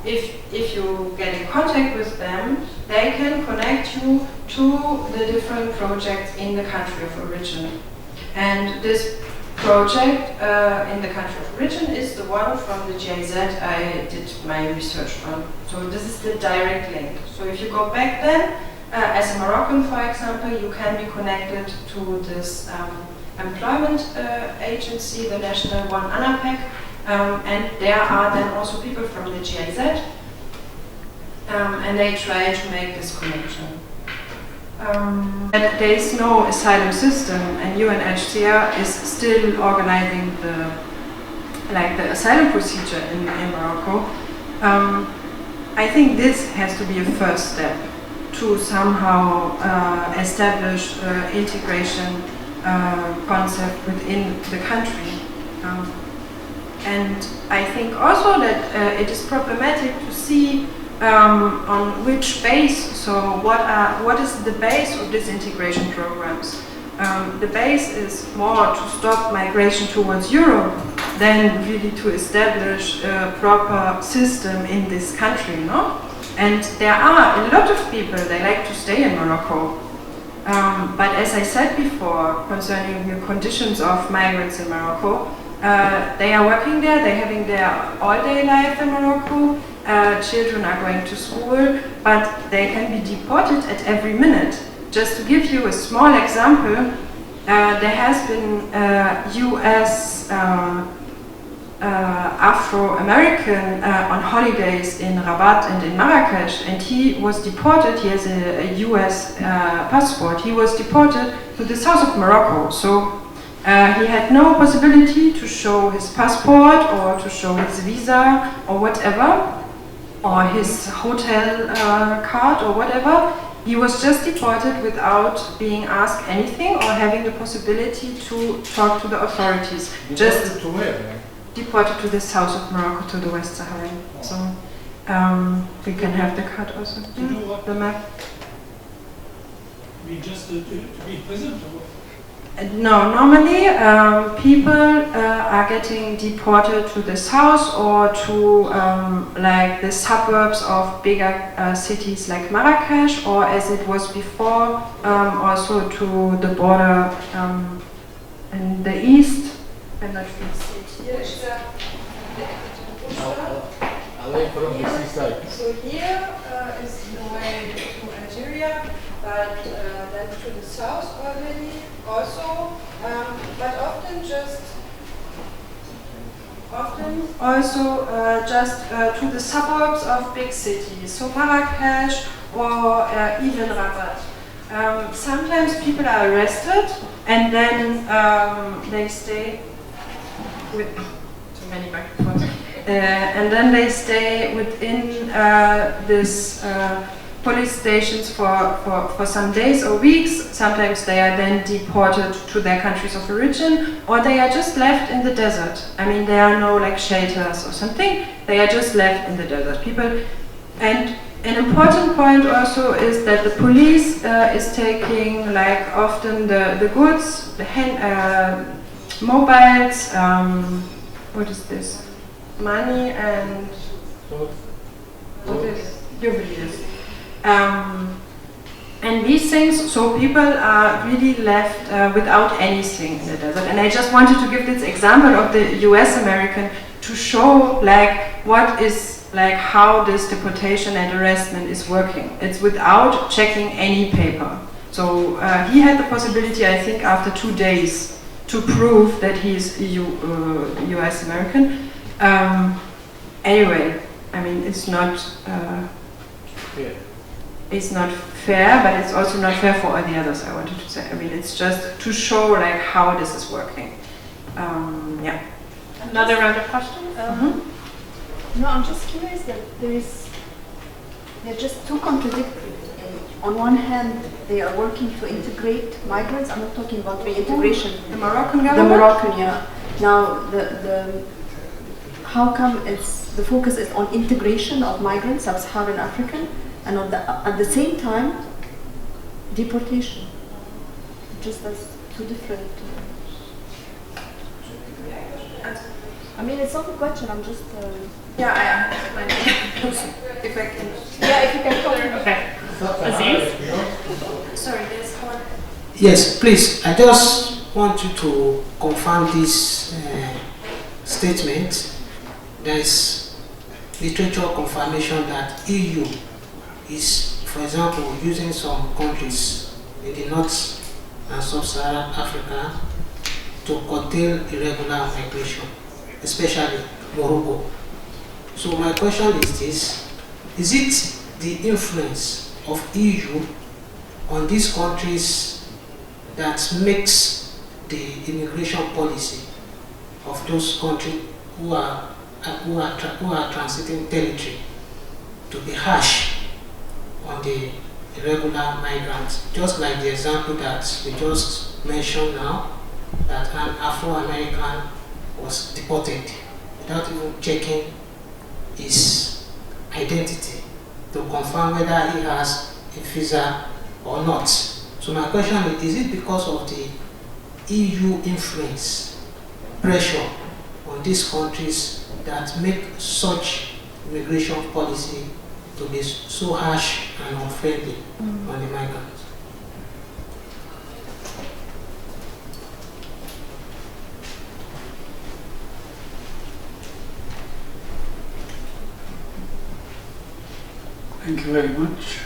if you get in contact with them, they can connect you to the different projects in the country of origin. And this project in the country of origin is the one from the GIZ I did my research on. So this is the direct link. So if you go back then, as a Moroccan, for example, you can be connected to this employment agency, the national one, ANAPEC, and there are then also people from the GIZ, and they try to make this connection. And there is no asylum system, and UNHCR is still organizing the asylum procedure in Morocco. I think this has to be a first step to somehow establish integration concept within the country. And I think also that it is problematic to see on which base, so what is the base of these integration programs? The base is more to stop migration towards Europe than really to establish a proper system in this country, no? And there are a lot of people, they like to stay in Morocco. But as I said before, concerning the conditions of migrants in Morocco, they are working there, they're having their all-day life in Morocco, children are going to school, but they can be deported at every minute. Just to give you a small example, there has been US Afro-American on holidays in Rabat and in Marrakesh, and he was deported. He has a US passport. He was deported to the south of Morocco, so he had no possibility to show his passport or to show his visa or whatever, or his hotel card or whatever. He was just deported without being asked anything or having the possibility to talk to the authorities. Just to where? Deported to the south of Morocco, to the West Sahara. So we can have the card also, the map. Just to be present? No, normally people are getting deported to the south or to like the suburbs of bigger cities like Marrakesh, or as it was before, also to the border in the east, I'm not sure if you see it here, is the Away from the seaside. So here is the way to Algeria, but then to the south already also, but often also just to the suburbs of big cities, so Marrakesh or even Rabat. Sometimes people are arrested and then they stay with too many microphones. And then they stay within this police stations for some days or weeks. Sometimes they are then deported to their countries of origin, or they are just left in the desert. I mean, there are no like shelters or something. They are just left in the desert. People, and an important point also is that the police is taking like often the goods, the mobiles. What is this? Money and what is jubilees. And these things, so people are really left without anything in the desert. And I just wanted to give this example of the US American to show like what is like how this deportation and arrestment is working. It's without checking any paper. So he had the possibility, I think, after 2 days to prove that he's US American. Anyway, I mean, it's not fair, but it's also not fair for all the others, I wanted to say. I mean, it's just to show like how this is working. Yeah. Another round of questions? No, I'm just curious that they're just too contradictory. On one hand, they are working to integrate migrants. I'm not talking about reintegration. The Moroccan government? The Moroccan, yeah. Now, how come the focus is on integration of migrants, sub-Saharan African, and at the same time, deportation? Just as two different. I mean, it's not a question. I'm just. Yeah, I understand. If I can. Yeah, if you can cover. Okay. Aziz? Sorry, there's one. Yes, please. I just want you to confirm this statement. There is literature confirmation that EU is, for example, using some countries in the North and Sub-Saharan Africa to curtail irregular migration, especially Morocco. So my question is this: is it the influence of EU on these countries that makes the immigration policy of those countries who are transiting territory to be harsh on the irregular migrants, just like the example that we just mentioned now, that an Afro-American was deported without even checking his identity to confirm whether he has a visa or not. So my question is it because of the EU influence, pressure on these countries that make such immigration policy to be so harsh and unfriendly on the migrants? Thank you very much.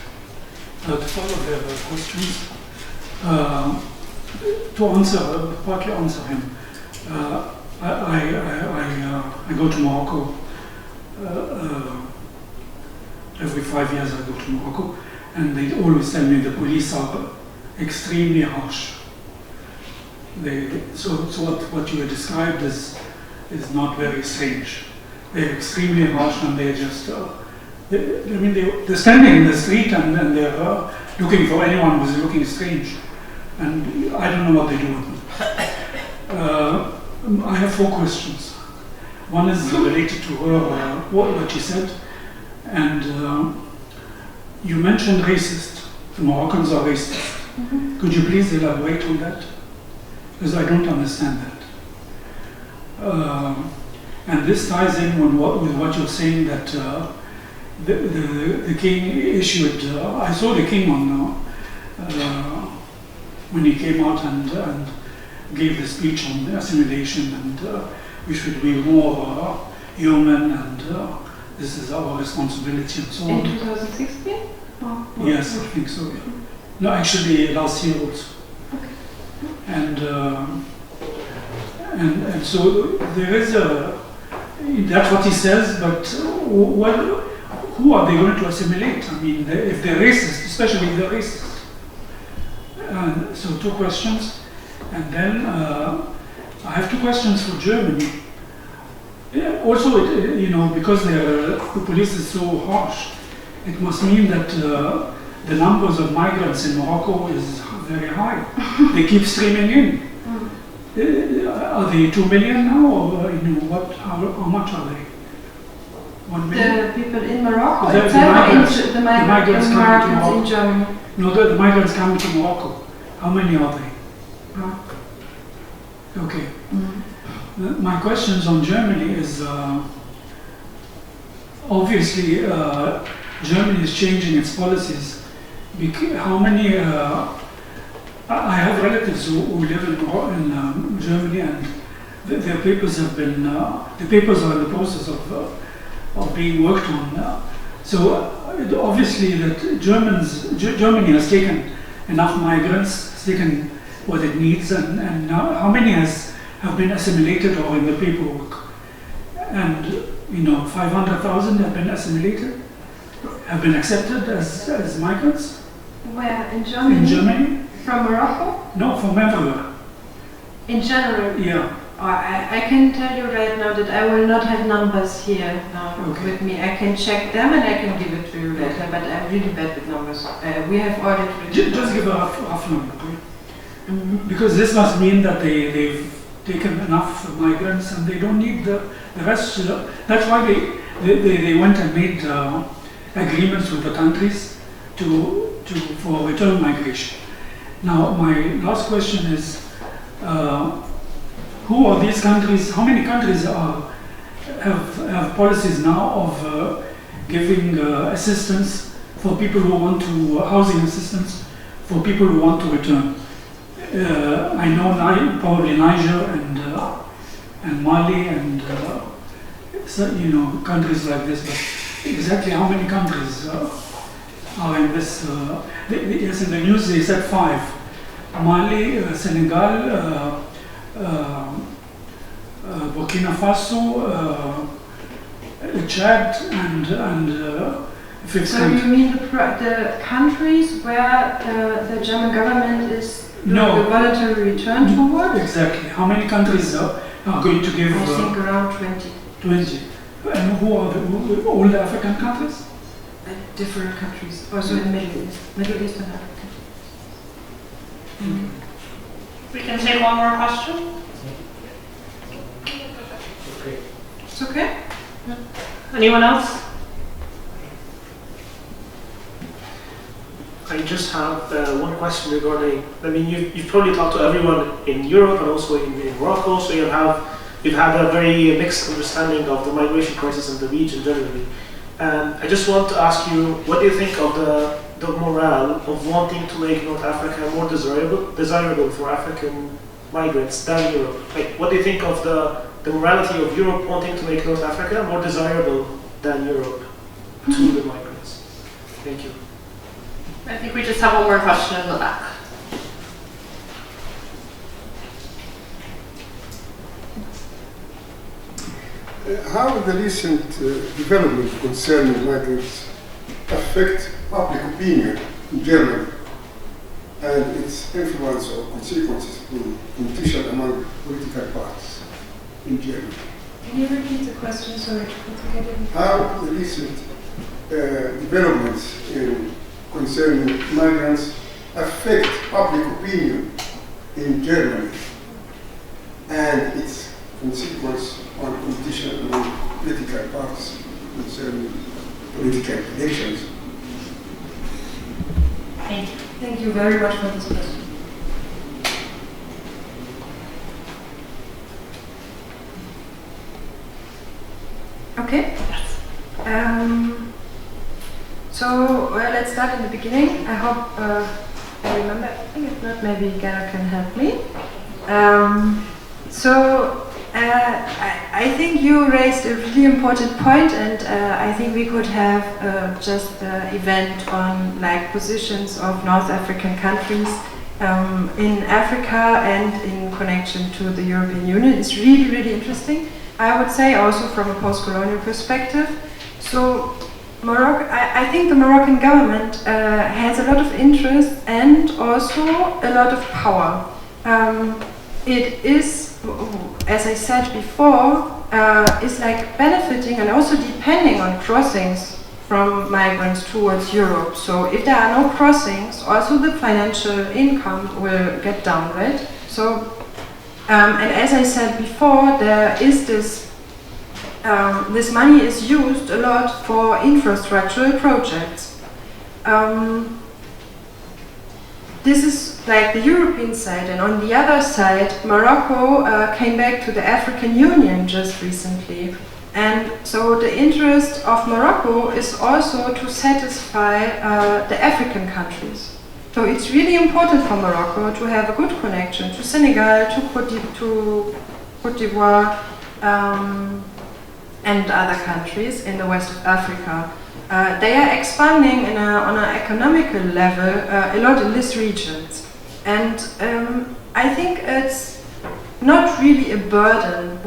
To follow the other questions, to partly answer him, I go to Morocco. Every 5 years I go to Morocco, and they always tell me the police are extremely harsh. So what you described is not very strange. They're extremely harsh, and they're just they're standing in the street and they're looking for anyone who's looking strange, and I don't know what they do with them. I have 4 questions. One is related to her, what she said, and you mentioned racist. The Moroccans are racist. Could you please elaborate on that? Because I don't understand that. And this ties in with what you're saying that the king issued. I saw the king on when he came out and gave the speech on assimilation, and we should be more human, and this is our responsibility and so on. In 2016? Yes, I think so. Yeah. No, actually last year also. Okay. And so there is that's what he says, but who are they going to assimilate? I mean, if they're racist, especially if they're racist. So 2 questions. And then I have 2 questions for Germany. Yeah, also, because the police is so harsh, it must mean that the numbers of migrants in Morocco is very high. They keep streaming in. Are they 2 million now, or how much are they? 1 million? The people in Morocco, The the migrants migrants in Germany. No, the migrants coming to Morocco. How many are they? Okay. My questions on Germany is obviously Germany is changing its policies. How many? I have relatives who live in Germany, and their papers have been the papers are in the process of being worked on. So obviously that Germany has taken enough migrants, has taken what it needs, and how many have been assimilated or in the paperwork? And 500,000 have been assimilated, have been accepted as migrants. Where? In Germany? In Germany? From Morocco? No, from everywhere. In general? Yeah. I can tell you right now that I will not have numbers here now with me. I can check them and I can give it to you later, but I'm really bad with numbers. We have audit. Just give a rough number, okay? Because this must mean that they've taken enough migrants and they don't need the rest. That's why they went and made agreements with the countries for return migration. Now, my last question is, who are these countries? How many countries have policies now of giving assistance for people who want to, housing assistance for people who want to return? I know probably Niger and Mali and countries like this, but exactly how many countries are in this? Yes, in the news they said 5: Mali, Senegal, Burkina Faso, Chad, and fifth So country. you mean the countries where the German government is doing a voluntary return to work? Exactly. How many countries are going to give? I think around 20. 20. And who are all the African countries? Different countries, also in Middle East and Africa. We can take one more question. Okay. It's okay? Anyone else? I just have one question regarding, you've probably talked to everyone in Europe and also in Morocco, so you've had a very mixed understanding of the migration crisis in the region generally. And I just want to ask you, what do you think of the morale of wanting to make North Africa more desirable for African migrants than Europe? Like, what do you think of the morality of Europe wanting to make North Africa more desirable than Europe to the migrants? Thank you. I think we just have one more question in the back. How will the recent development concerning migrants affect public opinion in Germany and its influence or consequences in competition among political parties in Germany? Can you repeat the question? Sorry. How will the recent developments concerning migrants affect public opinion in Germany and its consequence on competition among political parties concerning political elections? Thank you. Thank you very much for this question. Okay. So let's start in the beginning. I hope I remember everything. If not, maybe Gara can help me. I think you raised a really important point, and I think we could have just an event on like positions of North African countries in Africa and in connection to the European Union. It's really, really interesting. I would say also from a post-colonial perspective. So Morocco, I think the Moroccan government has a lot of interest and also a lot of power. It is, as I said before, is like benefiting and also depending on crossings from migrants towards Europe. So if there are no crossings, also the financial income will get down, right? So, and as I said before, there is this, this money is used a lot for infrastructural projects. This is like the European side, and on the other side, Morocco came back to the African Union just recently. And so the interest of Morocco is also to satisfy the African countries. So it's really important for Morocco to have a good connection to Senegal, to Côte d'Ivoire, and other countries in the west of Africa. They are expanding on an economical level a lot in these regions. And I think it's not really a burden.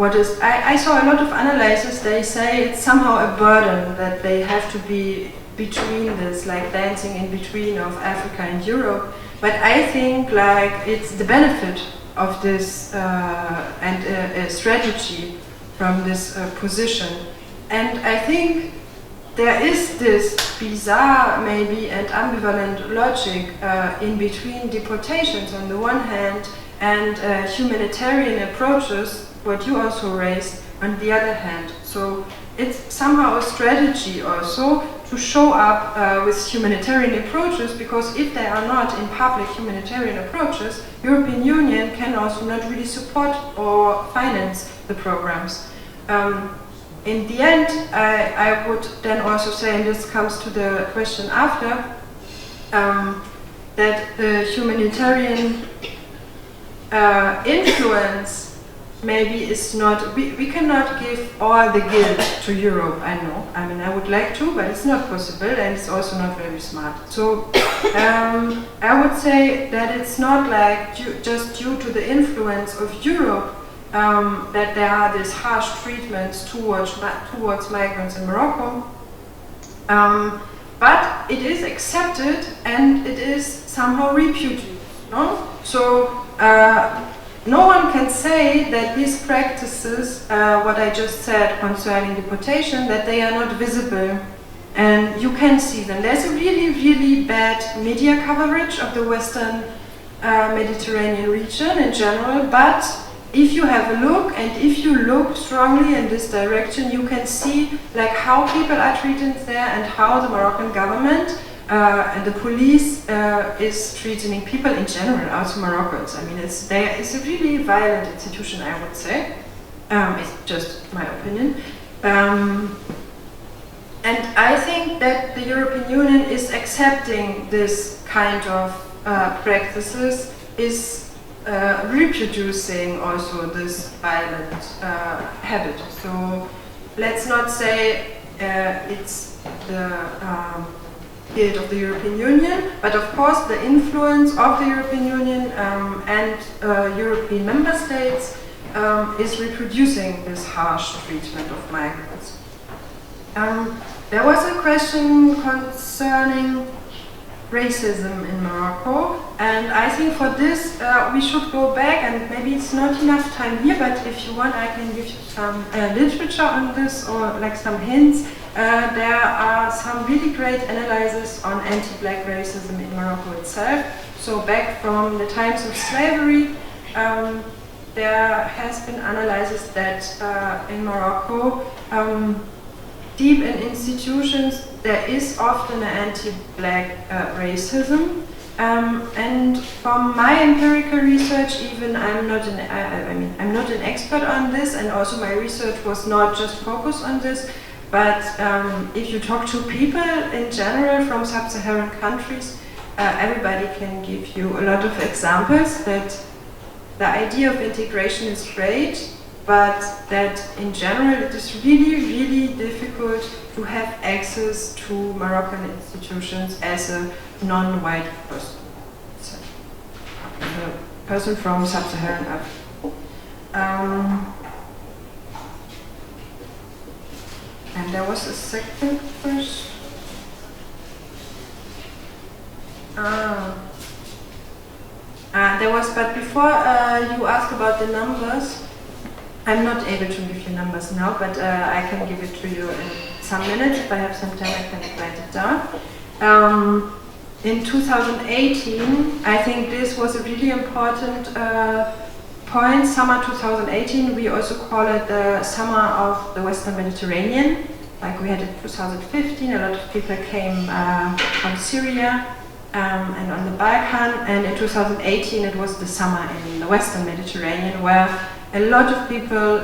I saw a lot of analysis, they say it's somehow a burden that they have to be between this, like dancing in between of Africa and Europe. But I think like it's the benefit of this and a strategy from this position. And I think there is this bizarre maybe and ambivalent logic in between deportations on the one hand and humanitarian approaches, what you also raised, on the other hand. So it's somehow a strategy also to show up with humanitarian approaches, because if they are not in public humanitarian approaches, European Union can also not really support or finance the programs. In the end, I would then also say, and this comes to the question after, that the humanitarian influence maybe is not, we cannot give all the guilt to Europe, I know. I mean, I would like to, but it's not possible, and it's also not very smart. So I would say that it's not like just due to the influence of Europe that there are these harsh treatments towards migrants in Morocco, but it is accepted and it is somehow repudiated. No? So no one can say that these practices, what I just said concerning deportation, that they are not visible, and you can see them. There's a really, really bad media coverage of the Western Mediterranean region in general, but if you have a look, and if you look strongly in this direction, you can see like how people are treated there and how the Moroccan government and the police is treating people in general, also Moroccans. I mean, it's a really violent institution, I would say. It's just my opinion. And I think that the European Union is accepting this kind of practices, is reproducing also this violent habit. So let's not say it's the guilt of the European Union, but of course the influence of the European Union and European member states is reproducing this harsh treatment of migrants. There was a question concerning racism in Morocco, and I think for this we should go back, and maybe it's not enough time here, but if you want I can give you some literature on this, or like some hints. There are some really great analyses on anti-black racism in Morocco itself. So back from the times of slavery, there has been analysis that in Morocco, deep in institutions, there is often an anti-black racism. And from my empirical research, even I'm not an expert on this, and also my research was not just focused on this. But if you talk to people in general from sub-Saharan countries, everybody can give you a lot of examples that the idea of integration is great, but that in general it is really, really difficult to have access to Moroccan institutions as a non-white person. So, a person from sub-Saharan Africa. And there was a second question. There was, but before you asked about the numbers, I'm not able to give you numbers now, but I can give it to you in some minutes. If I have some time, I can write it down. In 2018, I think this was a really important point. Summer 2018, we also call it the summer of the Western Mediterranean. Like we had in 2015, a lot of people came from Syria and on the Balkan, and in 2018 it was the summer in the Western Mediterranean where a lot of people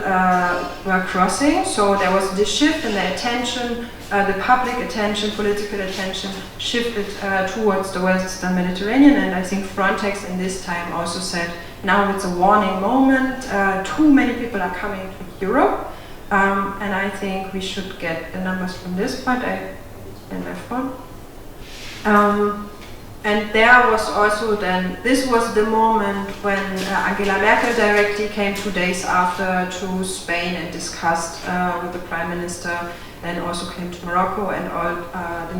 were crossing, so there was this shift in the attention, the public attention, political attention shifted towards the Western Mediterranean, and I think Frontex in this time also said, now it's a warning moment, too many people are coming to Europe, and I think we should get the numbers from this point. I spend my phone. And there was also then, this was the moment when Angela Merkel directly came 2 days after to Spain and discussed with the Prime Minister, then also came to Morocco, and all the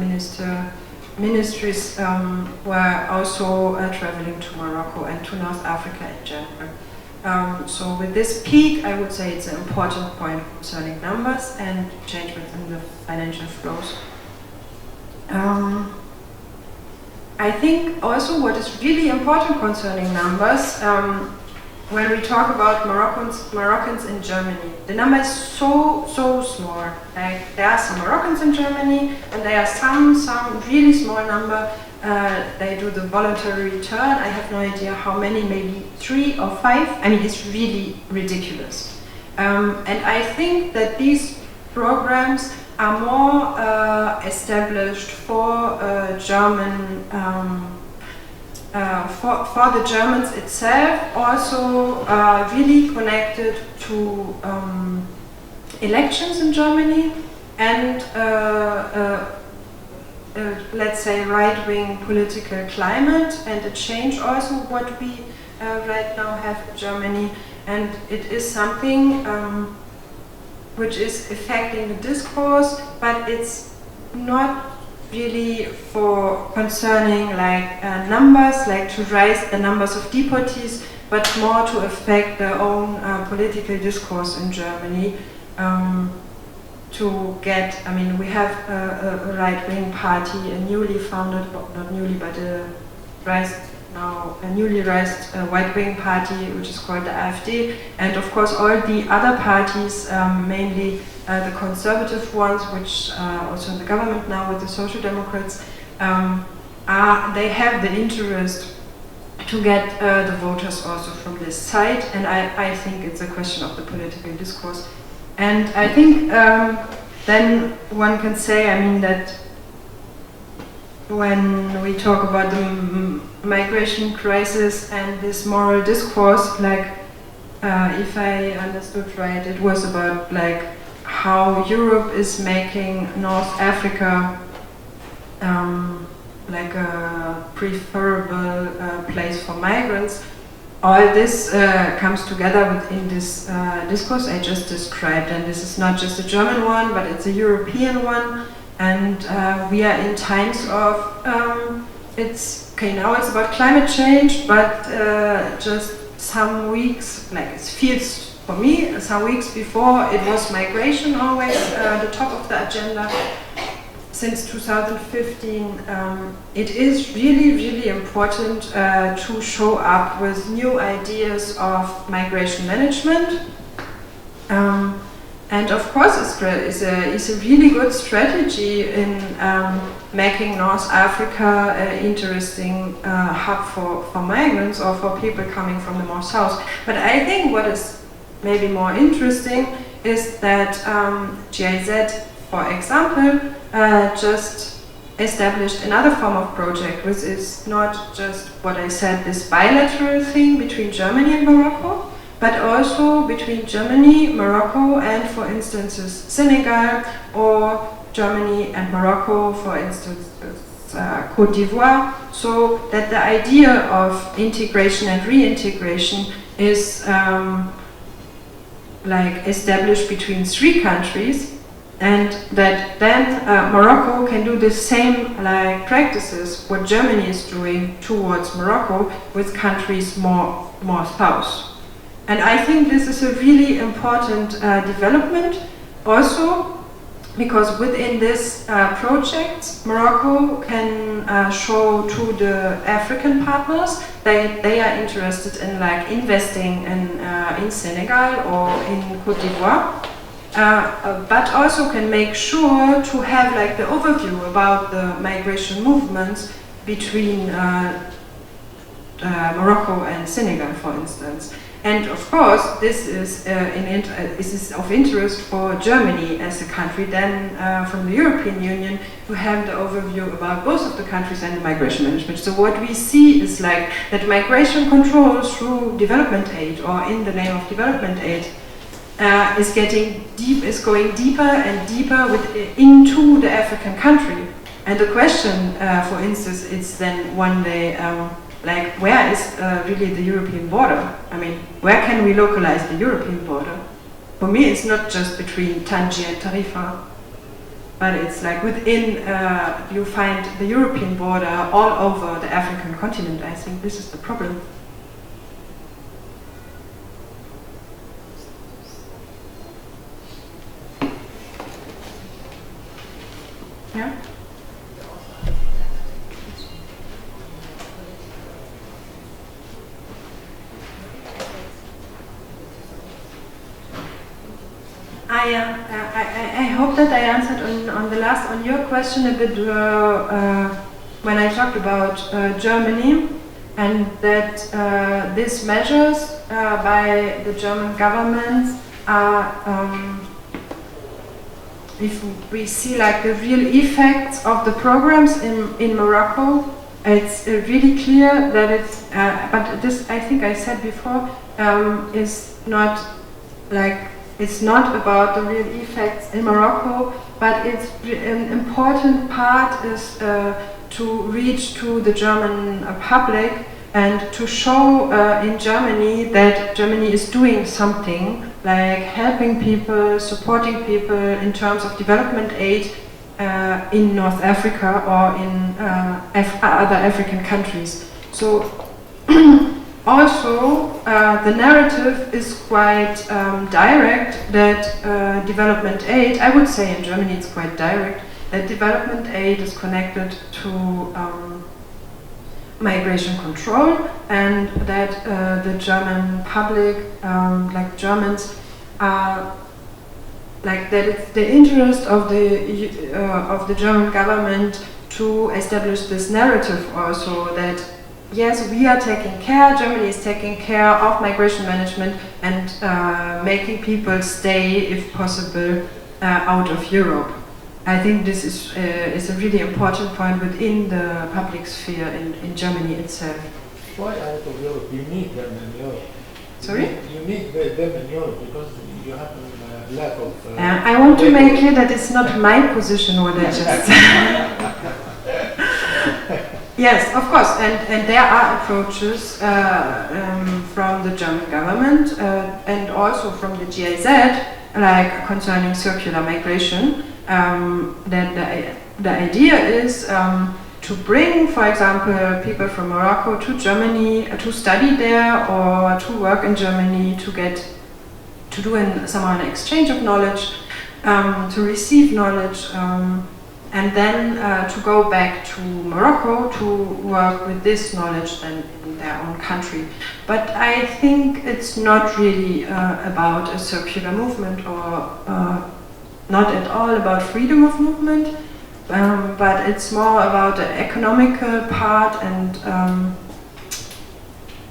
ministries were also traveling to Morocco and to North Africa in general. So with this peak, I would say it's an important point concerning numbers and change within the financial flows. I think also what is really important concerning numbers, when we talk about Moroccans in Germany, the number is so small. Like there are some Moroccans in Germany, and there are some really small number. They do the voluntary return. I have no idea how many, maybe 3 or 5. I mean, it's really ridiculous. And I think that these programs are more established for German, for the Germans itself, also really connected to elections in Germany and let's say right-wing political climate, and the change also what we right now have in Germany, and it is something which is affecting the discourse, but it's not really for concerning like numbers, like to raise the numbers of deportees, but more to affect their own political discourse in Germany. To get, I mean, we have a right-wing party, a newly founded, not newly, but a newly raised right-wing party, which is called the AfD, and of course all the other parties, mainly the conservative ones, which are also in the government now with the Social Democrats, they have the interest to get the voters also from this side, and I think it's a question of the political discourse. And I think then one can say, I mean, that when we talk about the migration crisis and this moral discourse, like if I understood right, it was about like how Europe is making North Africa like a preferable place for migrants. All this comes together within this discourse I just described, and this is not just a German one, but it's a European one. And we are in times of, it's, okay, now it's about climate change, but just some weeks, like it feels for me, some weeks before it was migration always the top of the agenda. Since 2015, it is really, really important to show up with new ideas of migration management. And of course, it's a really good strategy in making North Africa an interesting hub for migrants or for people coming from the more south. But I think what is maybe more interesting is that GIZ, for example, just established another form of project, which is not just what I said, this bilateral thing between Germany and Morocco, but also between Germany, Morocco, and for instance Senegal, or Germany and Morocco, for instance Côte d'Ivoire, so that the idea of integration and reintegration is like established between 3 countries, and that then Morocco can do the same like practices what Germany is doing towards Morocco with countries more south. And I think this is a really important development also, because within this project Morocco can show to the African partners that they are interested in like investing in Senegal or in Côte d'Ivoire. But also can make sure to have like the overview about the migration movements between Morocco and Senegal, for instance. And of course, this is of interest for Germany as a country, then from the European Union, to have the overview about both of the countries and the migration management. So what we see is like that migration control through development aid, or in the name of development aid, is going deeper and deeper into the African country. And the question, for instance, is then one day, like, where is really the European border? I mean, where can we localize the European border? For me, it's not just between Tangier and Tarifa, but it's like within, you find the European border all over the African continent. I think this is the problem. Yeah? I hope that I answered on your question a bit when I talked about Germany, and that these measures by the German government are, if we see like the real effects of the programs in Morocco, it's really clear that it's, but this I think I said before, is not like, it's not about the real effects in Morocco, but it's an important part is to reach to the German public and to show in Germany that Germany is doing something, like helping people, supporting people in terms of development aid in North Africa or in other African countries. So also, the narrative is quite direct that development aid, I would say in Germany it's quite direct, that development aid is connected to migration control, and that the German public, like Germans, are like that it's the interest of the German government to establish this narrative also, that yes, we are taking care, Germany is taking care of migration management and making people stay, if possible, out of Europe. I think this is a really important point within the public sphere in Germany itself. Why out of Europe? You need them in Europe. Sorry? You need them in Europe because you have a lack of... I want to make clear that it's not my position what I just said. Yes, of course, and there are approaches from the German government and also from the GIZ, like concerning circular migration, that the idea is to bring, for example, people from Morocco to Germany to study there or to work in Germany, to do somehow an exchange of knowledge, to receive knowledge, and then to go back to Morocco to work with this knowledge then in their own country. But I think it's not really about a circular movement or not at all about freedom of movement, but it's more about the economical part and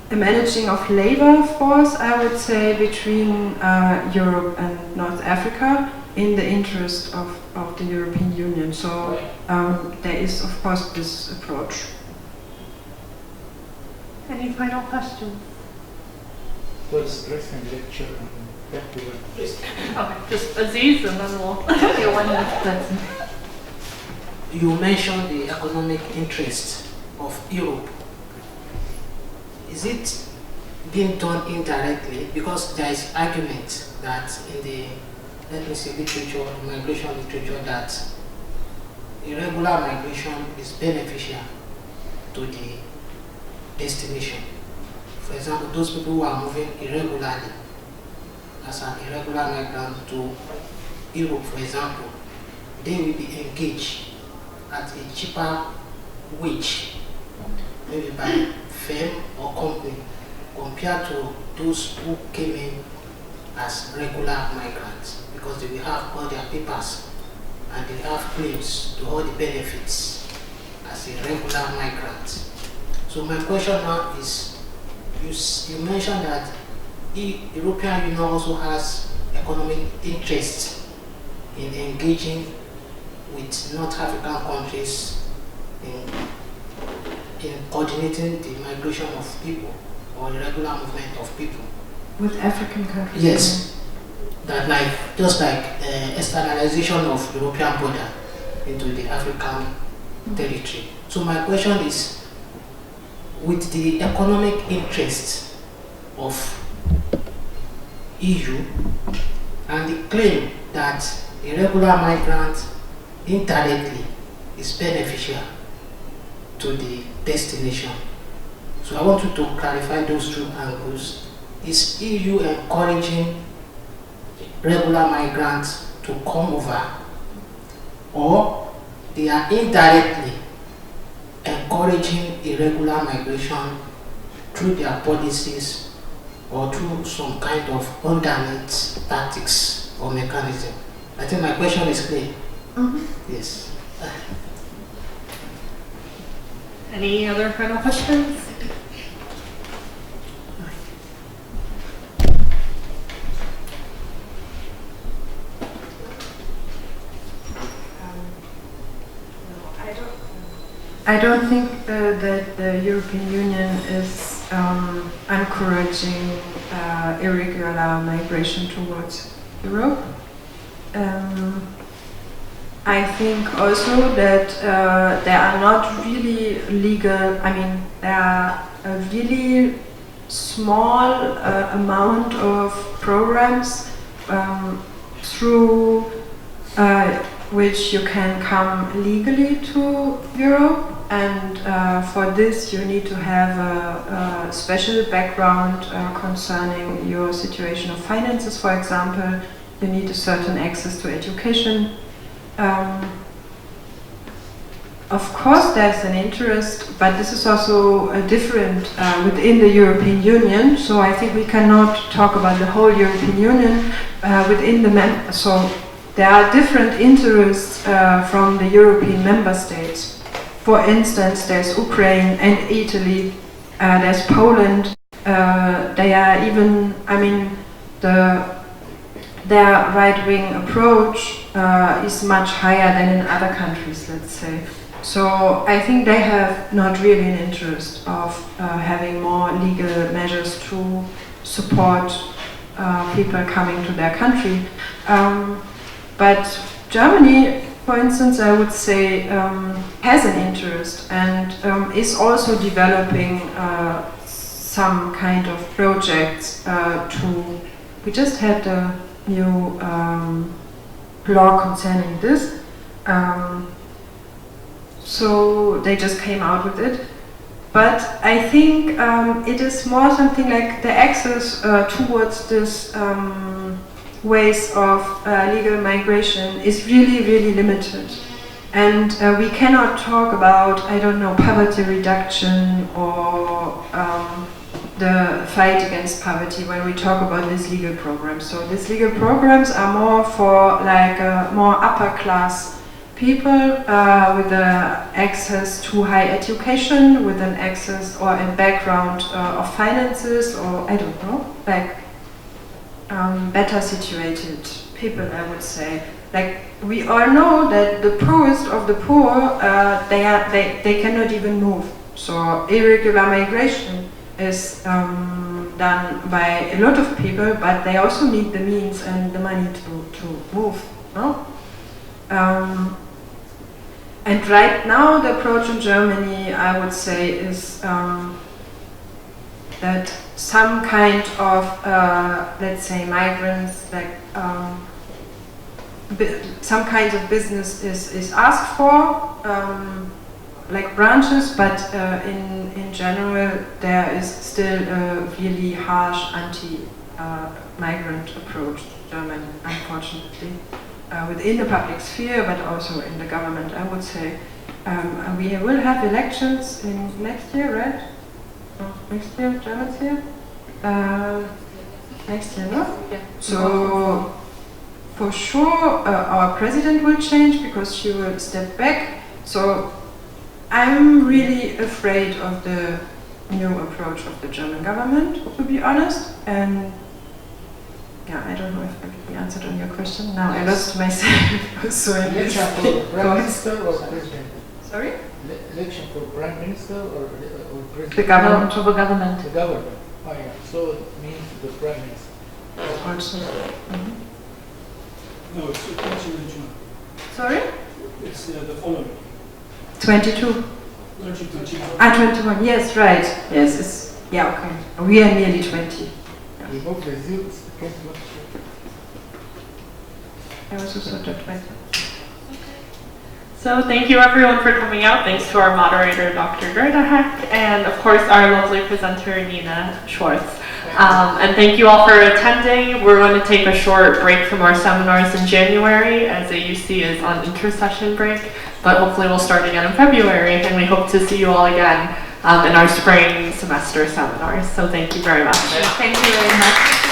the managing of labor force, I would say, between Europe and North Africa. in the interest of the European Union. So there is, of course, this approach. Any final questions? Was dressing lecture and Okay, just Aziz and then we'll get one minute. You mentioned the economic interest of Europe. Is it being done indirectly? Because there is argument that in the, let me say, literature, migration literature, that irregular migration is beneficial to the destination. For example, those people who are moving irregularly as an irregular migrant to Europe, for example, they will be engaged at a cheaper wage, maybe by firm or company, compared to those who came in as regular migrants, because they will have all their papers and they have claims to all the benefits as a regular migrant. So my question now is, you mentioned that the European Union also has economic interest in engaging with North African countries in coordinating the migration of people or the regular movement of people. With African countries? Yes. That like, just like externalization of European border into the African territory. So my question is, with the economic interest of EU and the claim that a regular migrant indirectly is beneficial to the destination. So I want you to clarify those two angles. Is EU encouraging regular migrants to come over, or they are indirectly encouraging irregular migration through their policies or through some kind of underneath tactics or mechanism? I think my question is clear. Yes. Any other final questions? I don't think that the European Union is encouraging irregular migration towards Europe. I think also that there are not really legal, there are a really small amount of programs through which you can come legally to Europe, and for this you need to have a special background concerning your situation of finances, for example. You need a certain access to education. Of course there's an interest, but this is also different within the European Union, so I think we cannot talk about the whole European Union within the so there are different interests from the European member states. For instance, there's Ukraine and Italy, there's Poland. They are even, their right-wing approach is much higher than in other countries, let's say. So I think they have not really an interest of having more legal measures to support people coming to their country. But Germany, for instance, I would say has an interest and is also developing some kind of projects we just had a new law concerning this. So they just came out with it. But I think it is more something like the access towards this ways of legal migration is really, really limited. And we cannot talk about, I don't know, poverty reduction or the fight against poverty when we talk about these legal programs. So these legal programs are more for like more upper class people with access to high education, with an access or a background of finances, or I don't know, like better situated people, I would say. Like, we all know that the poorest of the poor, they cannot even move. So irregular migration is done by a lot of people, but they also need the means and the money to move. No? And right now, the approach in Germany, I would say, is that some kind of, let's say, migrants, like some kinds of business is asked for, like branches, but in general, there is still a really harsh anti-migrant approach to Germany, unfortunately. Within the public sphere, but also in the government, I would say. We will have elections in next year, right? Next year, German's year? Next year, no? Yeah. So, for sure, our president will change because she will step back. So, I'm really afraid of the new approach of the German government, to be honest. And yeah, I don't know if I really answered on your question. Now I lost myself. So Election for Prime Minister or President? Sorry? Election for Prime Minister or President? The government. For the government. The government. Oh yeah, so it means the Prime Minister. Also. No, it's 2021. Sorry? It's the following. 22. 2021. 21. Yes, right. Yes, it's, yeah, okay. We are nearly 20. We hope results. I also thought that right. So thank you everyone for coming out. Thanks to our moderator, Dr. Gerda Heck, and of course our lovely presenter, Nina Schwartz. And thank you all for attending. We're going to take a short break from our seminars in January as AUC is on intersession break, but hopefully we'll start again in February, and we hope to see you all again in our spring semester seminars. So thank you very much. Thank you very much.